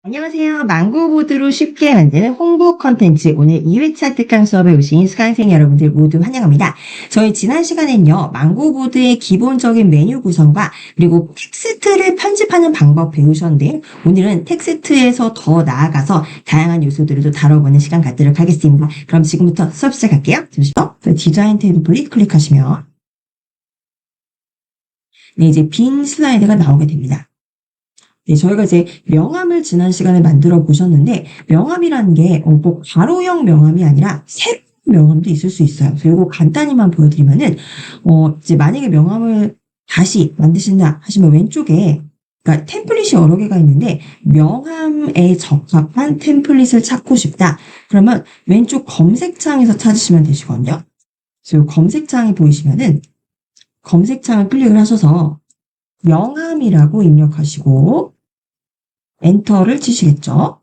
안녕하세요. 망고보드로 쉽게 만드는 홍보 컨텐츠 오늘 2회차 특강 수업에 오신 수강생 여러분들 모두 환영합니다. 저희 지난 시간엔요. 망고보드의 기본적인 메뉴 구성과 그리고 텍스트를 편집하는 방법 배우셨는데요. 오늘은 텍스트에서 더 나아가서 다양한 요소들을 또 다뤄보는 시간 갖도록 하겠습니다. 그럼 지금부터 수업 시작할게요. 잠시만요. 디자인 템플릿 클릭하시면 네, 이제 빈 슬라이드가 나오게 됩니다. 네, 저희가 이제 명함을 지난 시간에 만들어 보셨는데 명함이라는 게 꼭 가로형 명함이 아니라 세로형 명함도 있을 수 있어요. 그래서 이거 간단히만 보여드리면은 이제 만약에 명함을 다시 만드신다 하시면 왼쪽에 그러니까 템플릿이 여러 개가 있는데 명함에 적합한 템플릿을 찾고 싶다. 그러면 왼쪽 검색창에서 찾으시면 되시거든요. 그래서 이 검색창이 보이시면은 검색창을 클릭을 하셔서 명함이라고 입력하시고 엔터를 치시겠죠.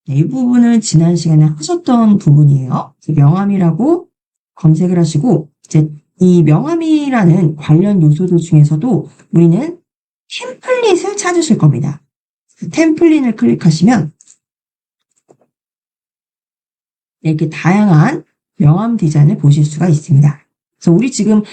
네, 이 부분은 지난 시간에 하셨던 부분이에요. 명함이라고 검색을 하시고 이제 이 명함이라는 관련 요소들 중에서도 우리는 템플릿을 찾으실 겁니다. 템플릿을 클릭하시면 이렇게 다양한 명함 디자인을 보실 수가 있습니다. 그래서 우리 지금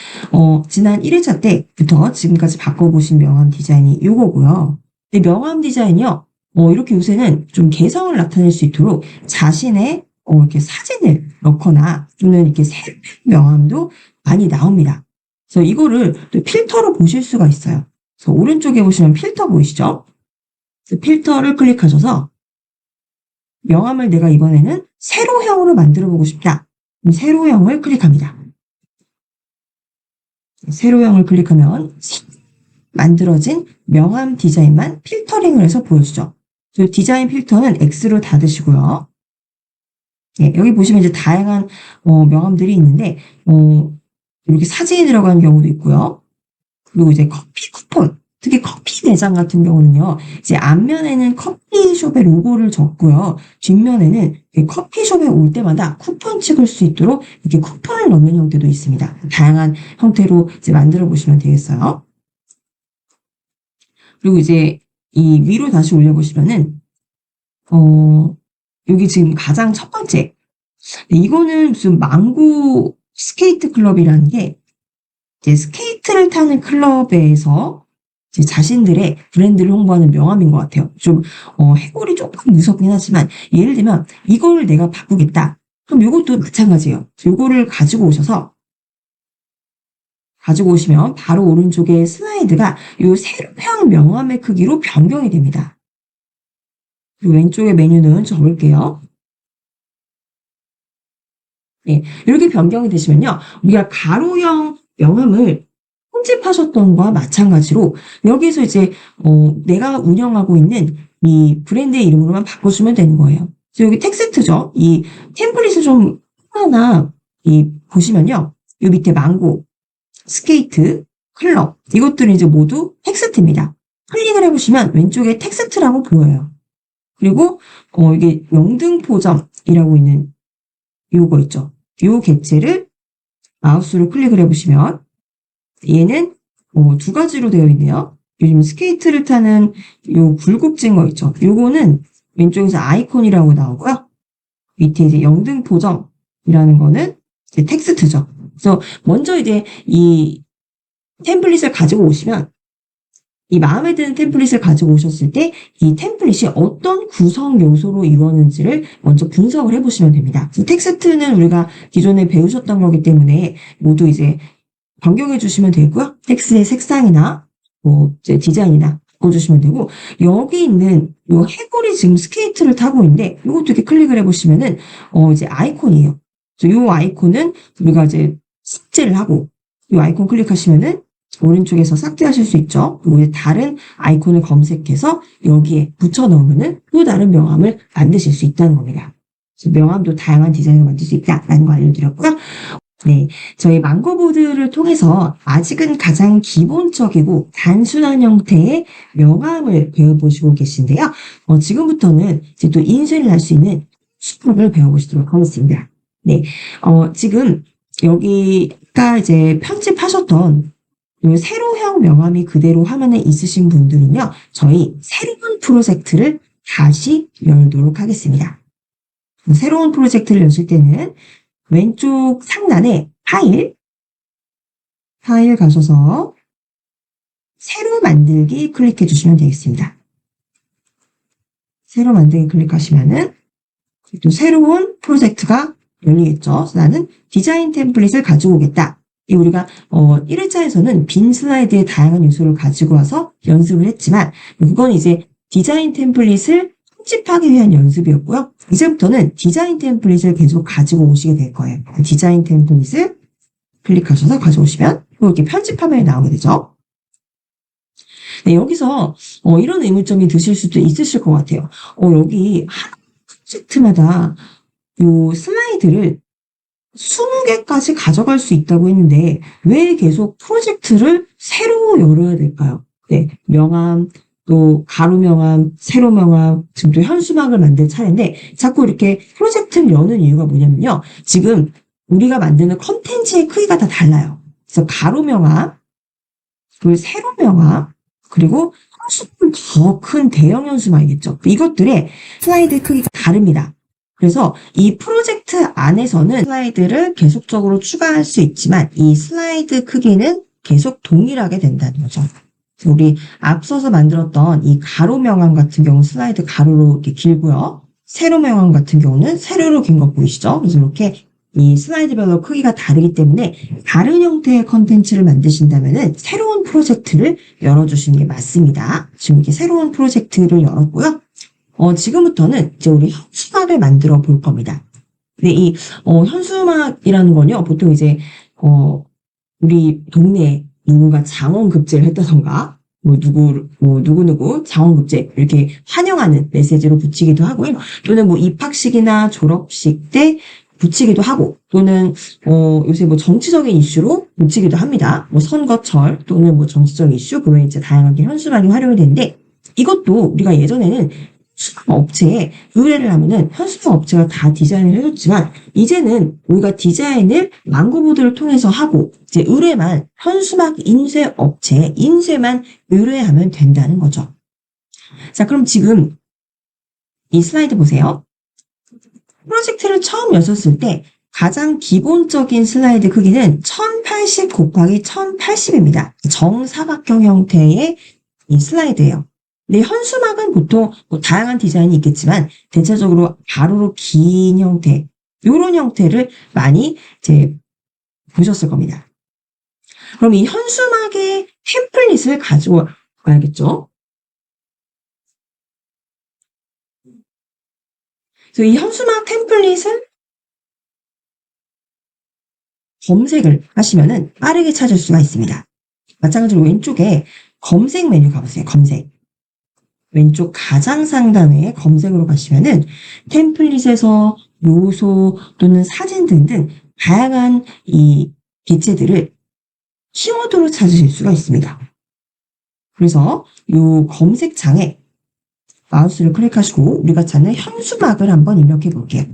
지난 1회차 때부터 지금까지 바꿔보신 명함 디자인이 요거고요. 근데 명함 디자인이요. 이렇게 요새는 좀 개성을 나타낼 수 있도록 자신의 이렇게 사진을 넣거나 또는 이렇게 새로운 명함도 많이 나옵니다. 그래서 이거를 또 필터로 보실 수가 있어요. 그래서 오른쪽에 보시면 필터 보이시죠? 그래서 필터를 클릭하셔서 명함을 내가 이번에는 세로형으로 만들어 보고 싶다. 그럼 세로형을 클릭합니다. 세로형을 클릭하면 만들어진 명함 디자인만 필터링을 해서 보여주죠. 디자인 필터는 X로 닫으시고요. 네, 여기 보시면 이제 다양한 명함들이 있는데 이렇게 사진이 들어간 경우도 있고요. 그리고 이제 커피 쿠폰, 특히 커피 매장 같은 경우는요. 이제 앞면에는 커피숍의 로고를 적고요. 뒷면에는 커피숍에 올 때마다 쿠폰 찍을 수 있도록 이렇게 쿠폰을 넣는 형태도 있습니다. 다양한 형태로 이제 만들어 보시면 되겠어요. 그리고 이제 이 위로 다시 올려보시면은 여기 지금 가장 첫 번째 이거는 무슨 망고 스케이트 클럽이라는 게 이제 스케이트를 타는 클럽에서 이제 자신들의 브랜드를 홍보하는 명함인 것 같아요. 좀 해골이 조금 무섭긴 하지만 예를 들면 이거를 내가 바꾸겠다. 그럼 이것도 마찬가지예요. 이거를 가지고 오시면 바로 오른쪽에 슬라이드가 이 세로형 명함의 크기로 변경이 됩니다. 그리고 왼쪽의 메뉴는 적을게요. 네, 이렇게 변경이 되시면요. 우리가 가로형 명함을 편집하셨던 거와 마찬가지로 여기서 이제 내가 운영하고 있는 이 브랜드의 이름으로만 바꿔주면 되는 거예요. 그래서 여기 텍스트죠. 이 템플릿을 좀 하나 보시면요. 이 밑에 망고, 스케이트, 클럽 이것들은 이제 모두 텍스트입니다. 클릭을 해보시면 왼쪽에 텍스트라고 보여요. 그리고 이게 영등포점이라고 있는 요거 있죠. 요 객체를 마우스로 클릭을 해보시면 얘는 두 가지로 되어 있네요. 요즘 스케이트를 타는 요 굴곡진 거 있죠. 요거는 왼쪽에서 아이콘이라고 나오고요. 밑에 이제 영등포점이라는 거는 이제 텍스트죠. 그래서 먼저 이제 이 템플릿을 가지고 오시면 이 마음에 드는 템플릿을 가지고 오셨을 때 이 템플릿이 어떤 구성 요소로 이루어졌는지를 먼저 분석을 해보시면 됩니다. 텍스트는 우리가 기존에 배우셨던 거기 때문에 모두 이제 변경해 주시면 되고요. 텍스트의 색상이나 이제 디자인이나 바꿔주시면 되고 여기 있는 요 해골이 지금 스케이트를 타고 있는데 이것도 이렇게 클릭을 해보시면은 이제 아이콘이에요. 그래서 요 아이콘은 우리가 이제 삭제를 하고 요 아이콘 클릭하시면은 오른쪽에서 삭제하실 수 있죠. 그리고 이제 다른 아이콘을 검색해서 여기에 붙여 넣으면은 또 다른 명함을 만드실 수 있다는 겁니다. 그래서 명함도 다양한 디자인을 만들 수 있다라는 거 알려드렸고요. 네, 저희 망고보드를 통해서 아직은 가장 기본적이고 단순한 형태의 명함을 배워보시고 계신데요. 지금부터는 이제 또 인쇄를 할 수 있는 수법을 배워보시도록 하겠습니다. 네, 지금 여기가 이제 편집하셨던 이 세로형 명암이 그대로 화면에 있으신 분들은요, 저희 새로운 프로젝트를 다시 열도록 하겠습니다. 새로운 프로젝트를 여실 때는 왼쪽 상단에 파일 가셔서 새로 만들기 클릭해 주시면 되겠습니다. 새로 만들기 클릭하시면은 또 새로운 프로젝트가 열리겠죠. 나는 디자인 템플릿을 가지고 오겠다. 우리가 1회차에서는 빈 슬라이드의 다양한 요소를 가지고 와서 연습을 했지만 그건 이제 디자인 템플릿을 편집하기 위한 연습이었고요. 이제부터는 디자인 템플릿을 계속 가지고 오시게 될 거예요. 디자인 템플릿을 클릭하셔서 가져오시면 이렇게 편집 화면이 나오게 되죠. 네, 여기서 이런 의문점이 드실 수도 있으실 것 같아요. 여기 한 프로젝트마다 요 슬라이드를 20개까지 가져갈 수 있다고 했는데 왜 계속 프로젝트를 새로 열어야 될까요? 네, 명암, 또 가로 명암, 세로 명암, 지금 또 현수막을 만들 차례인데 자꾸 이렇게 프로젝트를 여는 이유가 뭐냐면요. 지금 우리가 만드는 컨텐츠의 크기가 다 달라요. 그래서 가로 명암, 그리고 세로 명암, 그리고 현수막은 더 큰 대형 현수막이겠죠. 이것들의 슬라이드 크기가 다릅니다. 그래서 이 프로젝트 안에서는 슬라이드를 계속적으로 추가할 수 있지만 이 슬라이드 크기는 계속 동일하게 된다는 거죠. 우리 앞서서 만들었던 이 가로 명암 같은 경우 슬라이드 가로로 이렇게 길고요. 세로 명암 같은 경우는 세로로 긴 거 보이시죠? 그래서 이렇게 이 슬라이드별로 크기가 다르기 때문에 다른 형태의 컨텐츠를 만드신다면은 새로운 프로젝트를 열어주시는 게 맞습니다. 지금 이렇게 새로운 프로젝트를 열었고요. 지금부터는 이제 우리 현수막을 만들어 볼 겁니다. 근데 이 현수막이라는 건요, 보통 이제 우리 동네에 누군가 장원급제를 했다던가 누구 장원급제 이렇게 환영하는 메시지로 붙이기도 하고요. 또는 뭐 입학식이나 졸업식 때 붙이기도 하고 또는 요새 뭐 정치적인 이슈로 붙이기도 합니다. 뭐 선거철 또는 뭐 정치적 이슈 그 외에 이제 다양하게 현수막이 활용이 되는데 이것도 우리가 예전에는 현수막 업체에 의뢰를 하면은 현수막 업체가 다 디자인을 해줬지만 이제는 우리가 디자인을 망고보드를 통해서 하고 이제 의뢰만 현수막 인쇄 업체에 인쇄만 의뢰하면 된다는 거죠. 자, 그럼 지금 이 슬라이드 보세요. 프로젝트를 처음 여셨을 때 가장 기본적인 슬라이드 크기는 1080 곱하기 1080입니다. 정사각형 형태의 이 슬라이드예요. 근데 현수막은 보통 뭐 다양한 디자인이 있겠지만 대체적으로 가로로 긴 형태, 이런 형태를 많이 이제 보셨을 겁니다. 그럼 이 현수막의 템플릿을 가지고 와야겠죠? 그래서 이 현수막 템플릿을 검색을 하시면은 빠르게 찾을 수가 있습니다. 마찬가지로 왼쪽에 검색 메뉴 가보세요. 검색. 왼쪽 가장 상단에 검색으로 가시면은 템플릿에서 요소 또는 사진 등등 다양한 이 개체들을 키워드로 찾으실 수가 있습니다. 그래서 이 검색창에 마우스를 클릭하시고 우리가 찾는 현수막을 한번 입력해 볼게요.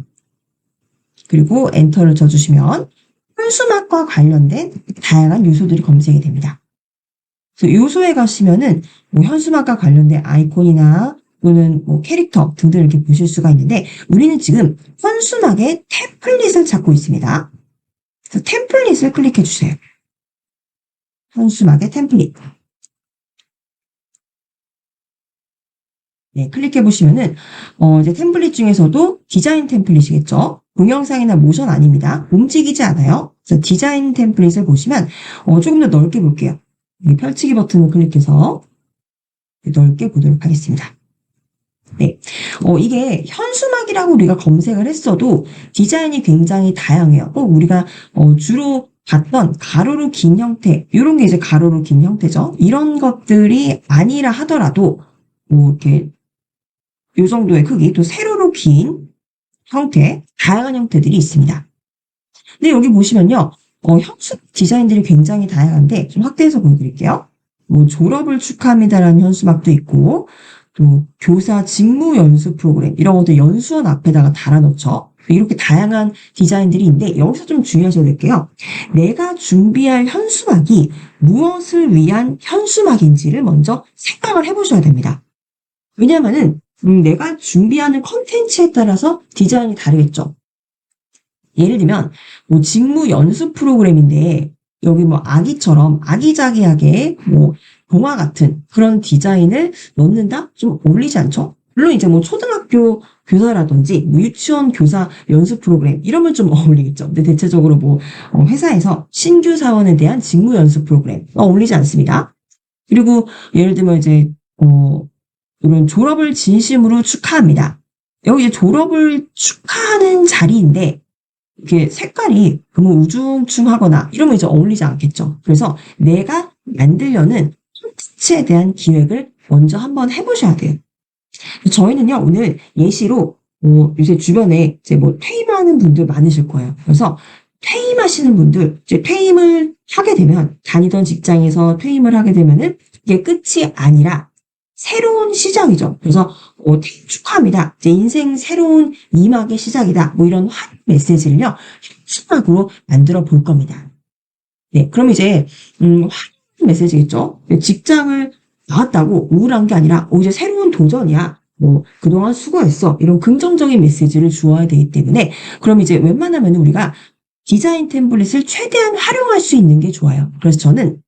그리고 엔터를 쳐주시면 현수막과 관련된 다양한 요소들이 검색이 됩니다. 그래서 요소에 가시면은 뭐 현수막과 관련된 아이콘이나 또는 뭐 캐릭터 등등 이렇게 보실 수가 있는데 우리는 지금 현수막의 템플릿을 찾고 있습니다. 그래서 템플릿을 클릭해 주세요. 현수막의 템플릿. 네, 클릭해 보시면은 이제 템플릿 중에서도 디자인 템플릿이겠죠. 동영상이나 모션 아닙니다. 움직이지 않아요. 그래서 디자인 템플릿을 보시면 조금 더 넓게 볼게요. 펼치기 버튼을 클릭해서 넓게 보도록 하겠습니다. 네, 이게 현수막이라고 우리가 검색을 했어도 디자인이 굉장히 다양해요. 우리가 주로 봤던 가로로 긴 형태, 이런 게 이제 가로로 긴 형태죠. 이런 것들이 아니라 하더라도 뭐 이렇게 이 정도의 크기, 또 세로로 긴 형태, 다양한 형태들이 있습니다. 근데 여기 보시면요, 현수막 디자인들이 굉장히 다양한데 좀 확대해서 보여드릴게요. 뭐 졸업을 축하합니다라는 현수막도 있고 또 교사 직무 연수 프로그램 이런 것들 연수원 앞에다가 달아놓죠. 이렇게 다양한 디자인들이 있는데 여기서 좀 주의하셔야 될 게요. 내가 준비할 현수막이 무엇을 위한 현수막인지를 먼저 생각을 해보셔야 됩니다. 왜냐하면은 내가 준비하는 컨텐츠에 따라서 디자인이 다르겠죠. 예를 들면 뭐 직무 연수 프로그램인데 여기 뭐 아기처럼 아기자기하게 뭐 동화 같은 그런 디자인을 넣는다? 좀 어울리지 않죠? 물론 이제 뭐 초등학교 교사라든지 뭐 유치원 교사 연수 프로그램 이러면 좀 어울리겠죠. 근데 대체적으로 뭐 회사에서 신규 사원에 대한 직무 연수 프로그램 어울리지 않습니다. 그리고 예를 들면 이제 이런 졸업을 진심으로 축하합니다. 여기 이제 졸업을 축하하는 자리인데 이게 색깔이 너무 우중충하거나 이러면 이제 어울리지 않겠죠. 그래서 내가 만들려는 콘텐츠에 대한 기획을 먼저 한번 해보셔야 돼요. 저희는요, 오늘 예시로, 요새 주변에 이제 뭐 퇴임하는 분들 많으실 거예요. 그래서 퇴임하시는 분들, 이제 퇴임을 하게 되면, 다니던 직장에서 퇴임을 하게 되면은 이게 끝이 아니라 새로운 시작이죠. 그래서, 퇴임 축하합니다. 이제 인생 새로운 2막의 시작이다. 뭐 이런 환영 메시지를요, 현수막으로 만들어 볼 겁니다. 네, 그럼 이제, 환영 메시지겠죠? 직장을 나왔다고 우울한 게 아니라, 이제 새로운 도전이야. 뭐, 그동안 수고했어. 이런 긍정적인 메시지를 주어야 되기 때문에, 그럼 이제 웬만하면 우리가 디자인 템플릿을 최대한 활용할 수 있는 게 좋아요. 그래서 저는,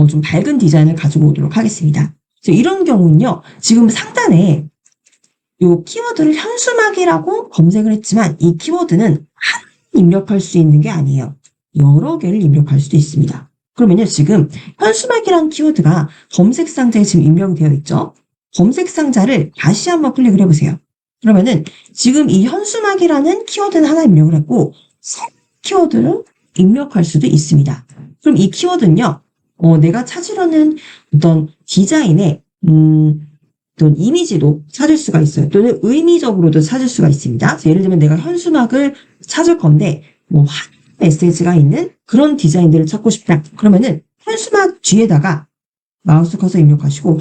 좀 밝은 디자인을 가지고 오도록 하겠습니다. 그래서 이런 경우는요, 지금 상단에 요 키워드를 현수막이라고 검색을 했지만, 이 키워드는 한 입력할 수 있는 게 아니에요. 여러 개를 입력할 수도 있습니다. 그러면요, 지금 현수막이라는 키워드가 검색 상자에 지금 입력이 되어 있죠? 검색 상자를 다시 한번 클릭을 해보세요. 그러면은 지금 이 현수막이라는 키워드는 하나 입력을 했고, 새 키워드를 입력할 수도 있습니다. 그럼 이 키워드는요, 내가 찾으려는 어떤 디자인의, 어떤 이미지도 찾을 수가 있어요. 또는 의미적으로도 찾을 수가 있습니다. 예를 들면 내가 현수막을 찾을 건데, 뭐, 메시지가 있는 그런 디자인들을 찾고 싶다. 그러면은 현수막 뒤에다가 마우스 커서 입력하시고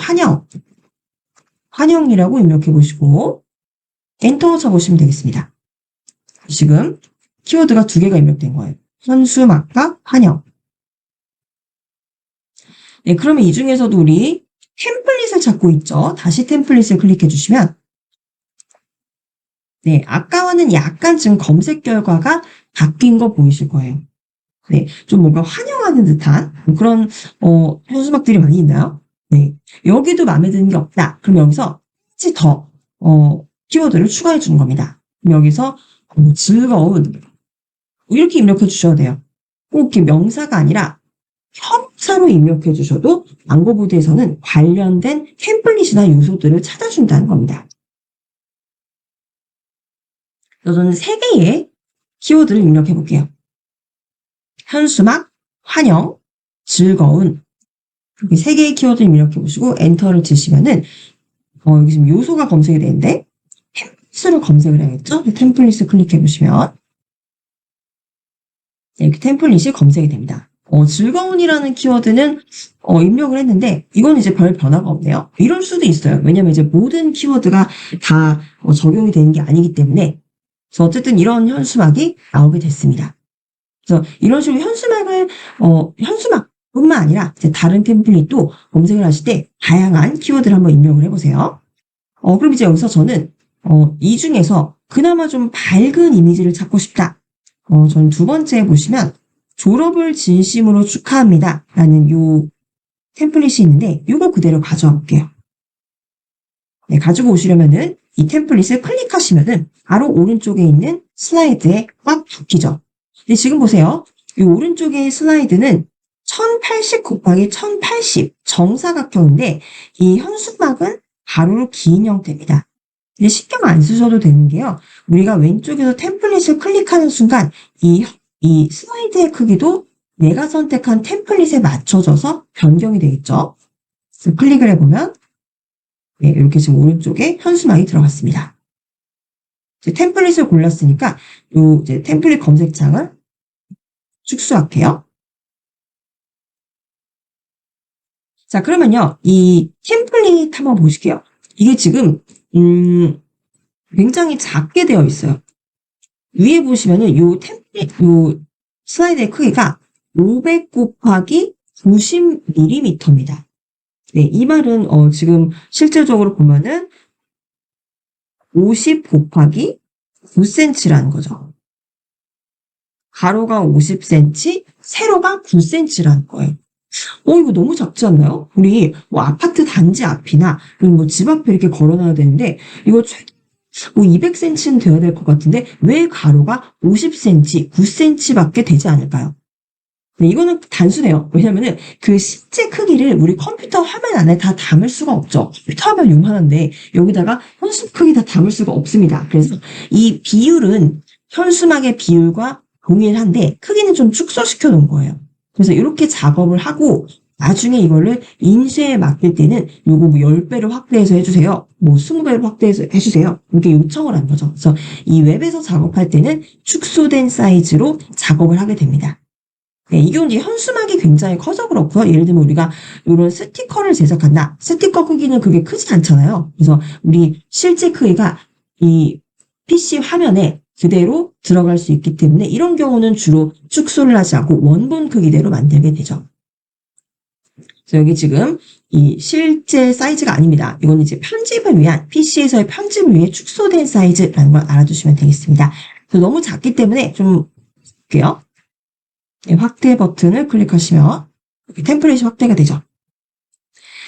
환영이라고 입력해 보시고 엔터 쳐보시면 되겠습니다. 지금 키워드가 두 개가 입력된 거예요. 현수막과 환영. 네, 그러면 이 중에서도 우리 템플릿을 찾고 있죠. 다시 템플릿을 클릭해 주시면 네, 아까와는 약간 지금 검색 결과가 바뀐 거 보이실 거예요. 네, 좀 뭔가 환영하는 듯한 그런 현수막들이 많이 있나요? 네, 여기도 마음에 드는 게 없다. 그럼 여기서 혹시 더 키워드를 추가해 주는 겁니다. 그럼 여기서 즐거운 이렇게 입력해 주셔야 돼요. 꼭 이렇게 명사가 아니라 형사로 입력해 주셔도 광고보드에서는 관련된 템플릿이나 요소들을 찾아준다는 겁니다. 저는 3개의 키워드를 입력해 볼게요. 현수막, 환영, 즐거운 이렇게 3개의 키워드 입력해 보시고 엔터를 치시면은 여기 지금 요소가 검색이 되는데 템플릿으로 검색을 해야겠죠? 템플릿을 클릭해 보시면 이렇게 템플릿이 검색이 됩니다. 즐거운이라는 키워드는 입력을 했는데 이건 이제 별 변화가 없네요. 이럴 수도 있어요. 왜냐면 이제 모든 키워드가 다 적용이 되는 게 아니기 때문에 그래서 어쨌든 이런 현수막이 나오게 됐습니다. 그래서 이런 식으로 현수막뿐만 아니라 이제 다른 템플릿도 검색을 하실 때 다양한 키워드를 한번 입력을 해보세요. 그럼 이제 여기서 저는 이 중에서 그나마 좀 밝은 이미지를 찾고 싶다. 저는 두 번째에 보시면 졸업을 진심으로 축하합니다. 라는 요 템플릿이 있는데 요거 그대로 가져와 볼게요. 네, 가지고 오시려면은 이 템플릿을 클릭하시면은 바로 오른쪽에 있는 슬라이드에 꽉 붙이죠. 근데 지금 보세요. 이 오른쪽에 슬라이드는 1080 곱하기 1080 정사각형인데 이 현수막은 가로로 긴 형태입니다. 근데 신경 안 쓰셔도 되는 게요. 우리가 왼쪽에서 템플릿을 클릭하는 순간 이 슬라이드의 크기도 내가 선택한 템플릿에 맞춰져서 변경이 되겠죠. 그래서 클릭을 해보면 네, 이렇게 지금 오른쪽에 현수막이 들어갔습니다. 이제 템플릿을 골랐으니까 요 이제 템플릿 검색창을 축소할게요. 자, 그러면요. 이 템플릿 한번 보실게요. 이게 지금 굉장히 작게 되어 있어요. 위에 보시면은 요 슬라이드의 크기가 500 곱하기 90mm입니다. 네, 이 말은 지금 실질적으로 보면은 50 곱하기 9cm라는 거죠. 가로가 50cm, 세로가 9cm라는 거예요. 이거 너무 작지 않나요? 우리 뭐 아파트 단지 앞이나 그리고 뭐 집 앞에 이렇게 걸어놔야 되는데 이거 뭐 200cm는 되어야 될 것 같은데 왜 가로가 50cm, 9cm밖에 되지 않을까요? 네, 이거는 단순해요. 왜냐면은 그 실제 크기를 우리 컴퓨터 화면 안에 다 담을 수가 없죠. 컴퓨터 화면 요만한데 여기다가 현수막 크기 다 담을 수가 없습니다. 그래서 이 비율은 현수막의 비율과 동일한데 크기는 좀 축소시켜 놓은 거예요. 그래서 이렇게 작업을 하고 나중에 이거를 인쇄에 맡길 때는 요거 뭐 10배를 확대해서 해주세요. 뭐 20배를 확대해서 해주세요. 이렇게 요청을 한 거죠. 그래서 이 웹에서 작업할 때는 축소된 사이즈로 작업을 하게 됩니다. 네, 이게 이제 현수막이 굉장히 커서 그렇고요. 예를 들면 우리가 이런 스티커를 제작한다. 스티커 크기는 그게 크지 않잖아요. 그래서 우리 실제 크기가 이 PC 화면에 그대로 들어갈 수 있기 때문에 이런 경우는 주로 축소를 하지 않고 원본 크기대로 만들게 되죠. 그래서 여기 지금 이 실제 사이즈가 아닙니다. 이건 이제 편집을 위한 PC에서의 편집을 위해 축소된 사이즈라는 걸 알아두시면 되겠습니다. 그래서 너무 작기 때문에 좀 볼게요. 네, 확대 버튼을 클릭하시면 이렇게 템플릿이 확대가 되죠.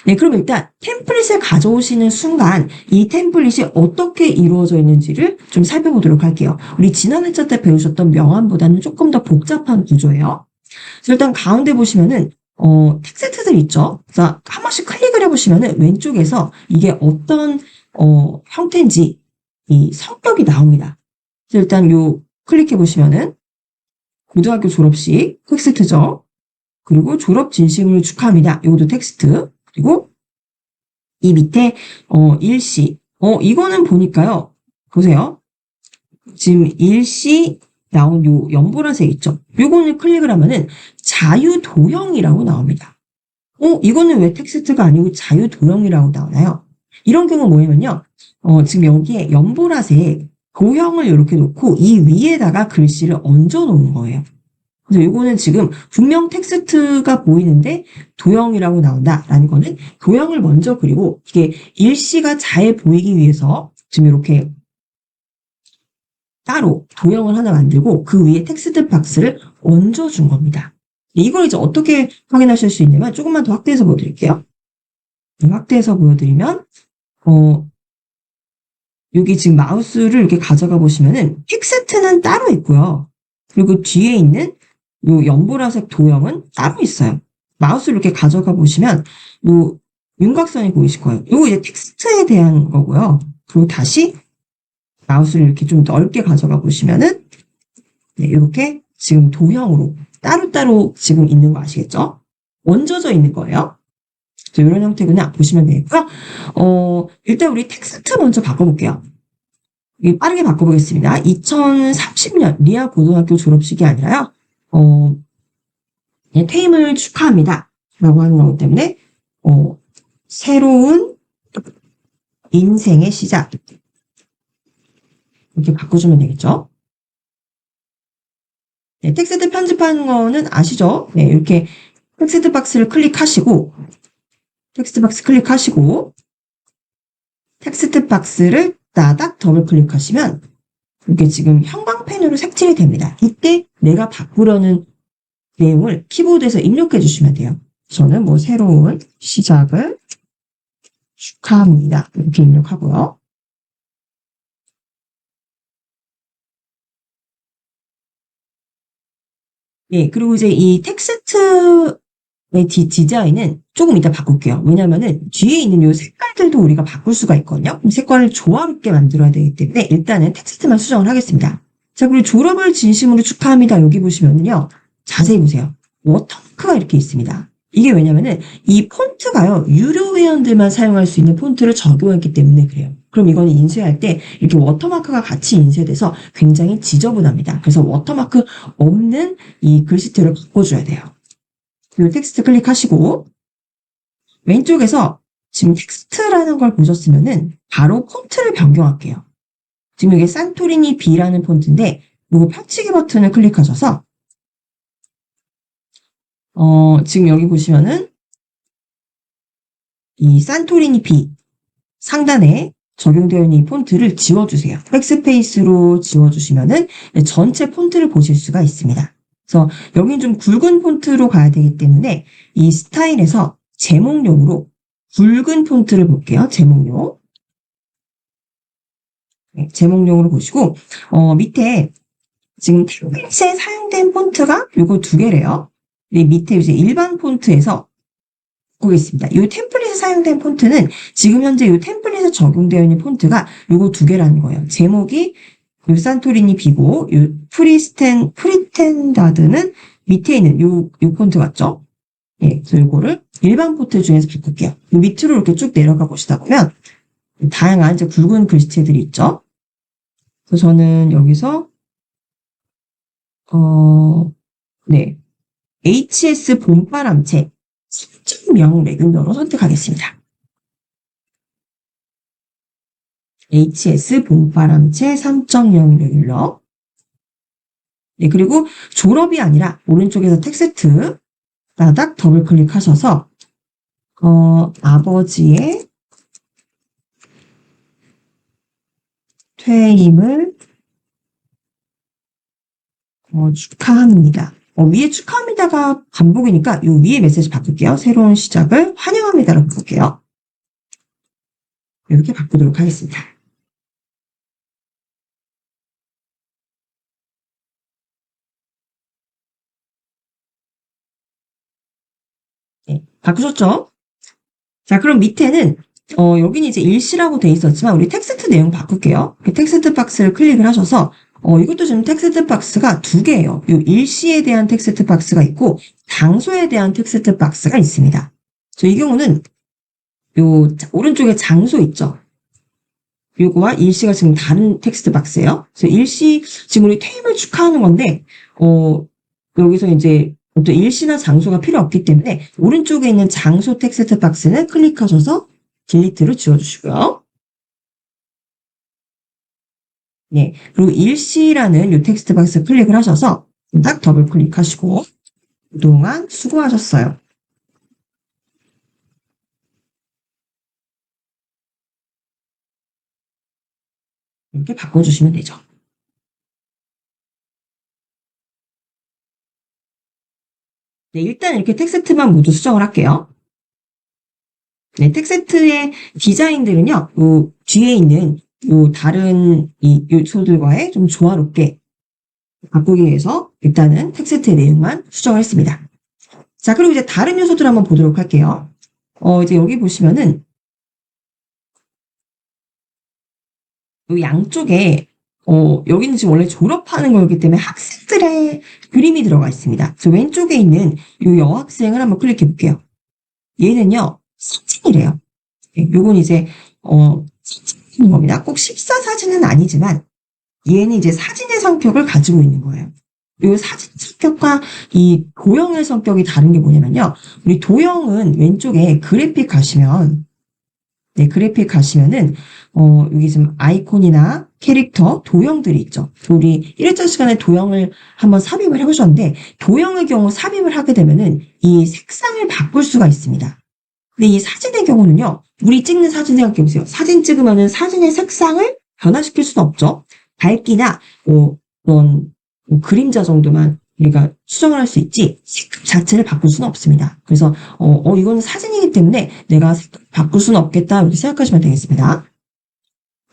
네, 그럼 일단 템플릿을 가져오시는 순간 이 템플릿이 어떻게 이루어져 있는지를 좀 살펴보도록 할게요. 우리 지난 회차 때 배우셨던 명암보다는 조금 더 복잡한 구조예요. 그래서 일단 가운데 보시면은 텍스트들 있죠. 그래서 한 번씩 클릭을 해보시면은 왼쪽에서 이게 어떤 형태인지 이 성격이 나옵니다. 그래서 일단 요 클릭해 보시면은 고등학교 졸업식 텍스트죠. 그리고 졸업 진심을 축하합니다. 이것도 텍스트. 그리고 이 밑에 일시. 이거는 보니까요. 보세요. 지금 일시 나온 요 연보라색 있죠. 요거는 클릭을 하면은 자유도형이라고 나옵니다. 이거는 왜 텍스트가 아니고 자유도형이라고 나오나요? 이런 경우 뭐냐면요. 지금 여기에 연보라색 도형을 이렇게 놓고 이 위에다가 글씨를 얹어 놓은 거예요. 그래서 이거는 지금 분명 텍스트가 보이는데 도형이라고 나온다라는 거는 도형을 먼저 그리고 이게 일시가 잘 보이기 위해서 지금 이렇게 따로 도형을 하나 만들고 그 위에 텍스트 박스를 얹어준 겁니다. 이걸 이제 어떻게 확인하실 수 있냐면 조금만 더 확대해서 보여드릴게요. 확대해서 보여드리면 여기 지금 마우스를 이렇게 가져가 보시면은 텍스트는 따로 있고요. 그리고 뒤에 있는 요 연보라색 도형은 따로 있어요. 마우스를 이렇게 가져가 보시면 요 윤곽선이 보이실 거예요. 요거 이제 텍스트에 대한 거고요. 그리고 다시 마우스를 이렇게 좀 넓게 가져가 보시면은 네, 이렇게 지금 도형으로 따로따로 지금 있는 거 아시겠죠? 얹어져 있는 거예요. 이런 형태구나 보시면 되겠고요. 일단 우리 텍스트 먼저 바꿔볼게요. 빠르게 바꿔보겠습니다. 2030년 리아 고등학교 졸업식이 아니라요. 네, 퇴임을 축하합니다. 라고 하는 거기 때문에 새로운 인생의 시작 이렇게 바꿔주면 되겠죠. 네, 텍스트 편집하는 거는 아시죠? 네, 이렇게 텍스트 박스를 클릭하시고 텍스트 박스 클릭하시고 텍스트 박스를 따닥 더블 클릭하시면 이게 지금 형광펜으로 색칠이 됩니다. 이때 내가 바꾸려는 내용을 키보드에서 입력해 주시면 돼요. 저는 뭐 새로운 시작을 축하합니다. 이렇게 입력하고요. 네, 그리고 이제 이 텍스트의 디자인은 조금 이따 바꿀게요. 왜냐면은 뒤에 있는 이 색깔들도 우리가 바꿀 수가 있거든요. 색깔을 조화롭게 만들어야 되기 때문에 일단은 텍스트만 수정을 하겠습니다. 자, 그리고 졸업을 진심으로 축하합니다. 여기 보시면은요. 자세히 보세요. 워터마크가 이렇게 있습니다. 이게 왜냐면은 이 폰트가요. 유료 회원들만 사용할 수 있는 폰트를 적용했기 때문에 그래요. 그럼 이거는 인쇄할 때 이렇게 워터마크가 같이 인쇄돼서 굉장히 지저분합니다. 그래서 워터마크 없는 이 글씨체를 바꿔줘야 돼요. 이 텍스트 클릭하시고 왼쪽에서 지금 텍스트라는 걸 보셨으면은 바로 폰트를 변경할게요. 지금 이게 산토리니 B라는 폰트인데 요거 펼치기 버튼을 클릭하셔서 지금 여기 보시면은 이 산토리니 B 상단에 적용되어 있는 이 폰트를 지워주세요. 백스페이스로 지워주시면은 전체 폰트를 보실 수가 있습니다. 그래서 여긴 좀 굵은 폰트로 가야 되기 때문에 이 스타일에서 제목용으로 굵은 폰트를 볼게요. 제목용. 네, 제목용으로 보시고 밑에 지금 템플릿에 사용된 폰트가 요거 두 개래요. 네, 밑에 이제 일반 폰트에서 보겠습니다. 이 템플릿에 사용된 폰트는 지금 현재 이 템플릿에 적용되어 있는 폰트가 요거 두 개라는 거예요. 제목이 요 산토리니 B고 요 프리텐다드는 밑에 있는 요 폰트 맞죠? 예, 그래서 요거를 일반 폰트 중에서 바꿀게요. 요 밑으로 이렇게 쭉 내려가 보시다 보면 다양한 이제 굵은 글씨체들이 있죠. 그래서 저는 여기서 네, HS 봄바람체 3.0 레귤러로 선택하겠습니다. HS 봄바람체 3.0 레귤러. 네, 그리고 졸업이 아니라 오른쪽에서 텍스트 따닥 더블 클릭하셔서 아버지의 퇴임을 축하합니다. 위에 축하합니다가 반복이니까 요 위에 메시지 바꿀게요. 새로운 시작을 환영합니다로 바꿀게요. 이렇게 바꾸도록 하겠습니다. 네, 바꾸셨죠? 자, 그럼 밑에는 여기는 이제 일시라고 돼 있었지만 우리 텍스트 내용 바꿀게요. 텍스트 박스를 클릭을 하셔서 이것도 지금 텍스트 박스가 두 개예요. 요 일시에 대한 텍스트 박스가 있고 장소에 대한 텍스트 박스가 있습니다. 이 경우는 요 오른쪽에 장소 있죠. 요거와 일시가 지금 다른 텍스트 박스예요. 그래서 일시 지금 우리 퇴임을 축하하는 건데 여기서 이제 또 일시나 장소가 필요 없기 때문에 오른쪽에 있는 장소 텍스트 박스는 클릭하셔서 딜리트로 지워주시고요. 네, 그리고 일시라는 이 텍스트 박스 클릭을 하셔서 딱 더블 클릭하시고 그동안 수고하셨어요. 이렇게 바꿔주시면 되죠. 네, 일단 이렇게 텍스트만 모두 수정을 할게요. 네, 텍스트의 디자인들은요, 요 뒤에 있는 요 다른 이 요소들과의 좀 조화롭게 바꾸기 위해서 일단은 텍스트의 내용만 수정을 했습니다. 자, 그리고 이제 다른 요소들 한번 보도록 할게요. 이제 여기 보시면은 요 양쪽에 여기는 지금 원래 졸업하는 거기 때문에 학생들의 그림이 들어가 있습니다. 그래서 왼쪽에 있는 요 여학생을 한번 클릭해 볼게요. 얘는요, 사진이래요. 네, 요건 이제 사진인 겁니다. 꼭 식사 사진은 아니지만 얘는 이제 사진의 성격을 가지고 있는 거예요. 요 사진 성격과 이 도형의 성격이 다른 게 뭐냐면요. 우리 도형은 왼쪽에 그래픽 가시면 네, 그래픽 가시면은 여기 지금 아이콘이나 캐릭터, 도형들이 있죠. 우리 1회차 시간에 도형을 한번 삽입을 해보셨는데 도형의 경우 삽입을 하게 되면은 이 색상을 바꿀 수가 있습니다. 근데 이 사진의 경우는요. 우리 찍는 사진 생각해 보세요. 사진 찍으면은 사진의 색상을 변화시킬 수는 없죠. 밝기나 그런 그림자 정도만 우리가 수정을 할 수 있지 색깔 자체를 바꿀 수는 없습니다. 그래서 이건 사진이기 때문에 내가 색깔 바꿀 수는 없겠다 이렇게 생각하시면 되겠습니다.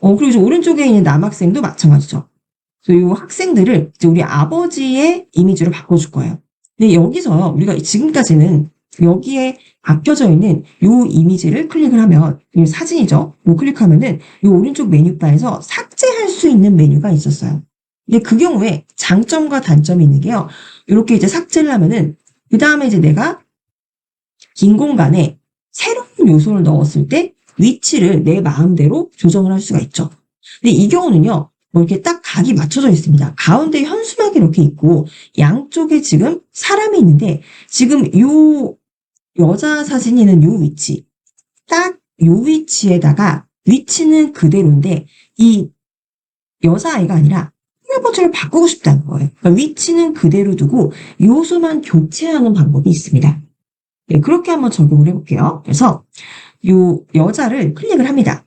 그리고 이제 오른쪽에 있는 남학생도 마찬가지죠. 그래서 이 학생들을 이제 우리 아버지의 이미지로 바꿔줄 거예요. 근데 여기서 우리가 지금까지는 여기에 바뀌어져 있는 이 이미지를 클릭을 하면 이 사진이죠. 이 클릭하면은 이 오른쪽 메뉴바에서 삭제할 수 있는 메뉴가 있었어요. 근데 그 경우에 장점과 단점이 있는 게요. 이렇게 이제 삭제를 하면은 그 다음에 이제 내가 긴 공간에 새로운 요소를 넣었을 때 위치를 내 마음대로 조정을 할 수가 있죠. 근데 이 경우는요. 뭐 이렇게 딱 각이 맞춰져 있습니다. 가운데 현수막이 이렇게 있고 양쪽에 지금 사람이 있는데 지금 요 여자 사진이 있는 요 위치 딱 요 위치에다가 위치는 그대로인데 이 여자아이가 아니라 할아버지를 바꾸고 싶다는 거예요. 그러니까 위치는 그대로 두고 요소만 교체하는 방법이 있습니다. 네, 그렇게 한번 적용을 해볼게요. 그래서 요 여자를 클릭을 합니다.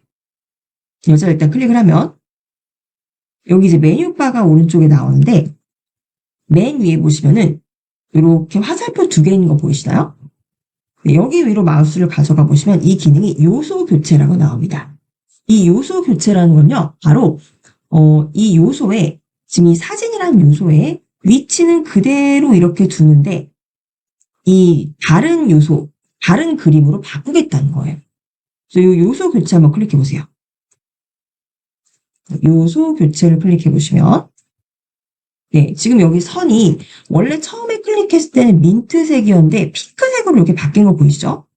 여자를 일단 클릭을 하면 여기 이제 메뉴바가 오른쪽에 나오는데 맨 위에 보시면은 이렇게 화살표 2개 있는 거 보이시나요? 네, 여기 위로 마우스를 가져가 보시면 이 기능이 요소 교체라고 나옵니다. 이 요소 교체라는 건요, 바로 이 요소에 지금 이 사진이라는 요소에 위치는 그대로 이렇게 두는데 이 다른 요소, 다른 그림으로 바꾸겠다는 거예요. 그래서 이 요소 교체 한번 클릭해 보세요. 요소 교체를 클릭해 보시면 네, 지금 여기 선이 원래 처음에 클릭했을 때는 민트색이었는데 핑크색으로 이렇게 바뀐 거 보이시죠?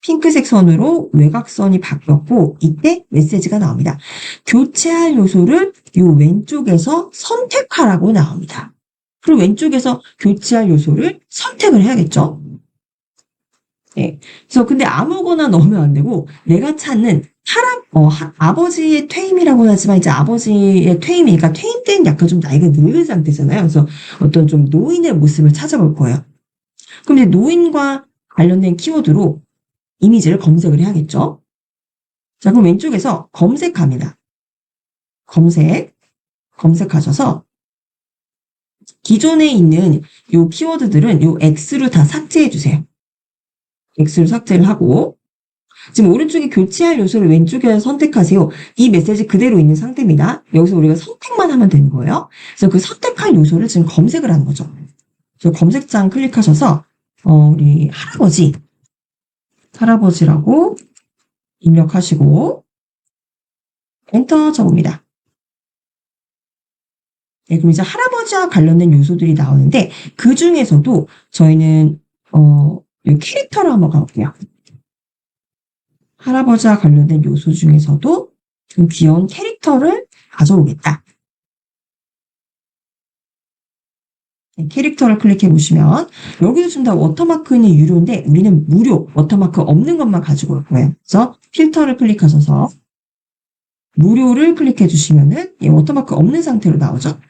핑크색 선으로 외곽선이 바뀌었고 이때 메시지가 나옵니다. 교체할 요소를 요 왼쪽에서 선택하라고 나옵니다. 그리고 왼쪽에서 교체할 요소를 선택을 해야겠죠? 네. 그래서 근데 아무거나 넣으면 안 되고 내가 찾는 아버지의 퇴임이라고 하지만 이제 아버지의 퇴임이니까 퇴임 때는 약간 좀 나이가 늙은 상태잖아요. 그래서 어떤 좀 노인의 모습을 찾아볼 거예요. 그럼 이제 노인과 관련된 키워드로 이미지를 검색을 해야겠죠. 자, 그럼 왼쪽에서 검색합니다. 검색하셔서 기존에 있는 요 키워드들은 요 X로 다 삭제해 주세요. X로 삭제를 하고 지금 오른쪽에 교체할 요소를 왼쪽에 선택하세요. 이 메시지 그대로 있는 상태입니다. 여기서 우리가 선택만 하면 되는 거예요. 그래서 그 선택할 요소를 지금 검색을 하는 거죠. 그래서 검색창 클릭하셔서 우리 할아버지라고 입력하시고 엔터 쳐봅니다. 네, 그럼 이제 할아버지와 관련된 요소들이 나오는데 그 중에서도 저희는 이 캐릭터로 한번 가볼게요. 할아버지와 관련된 요소 중에서도 좀 귀여운 캐릭터를 가져오겠다. 네, 캐릭터를 클릭해 보시면 여기도 지금 다 워터마크는 유료인데 우리는 무료 워터마크 없는 것만 가지고 올 거예요. 그래서 필터를 클릭하셔서 무료를 클릭해 주시면은 워터마크 없는 상태로 나오죠.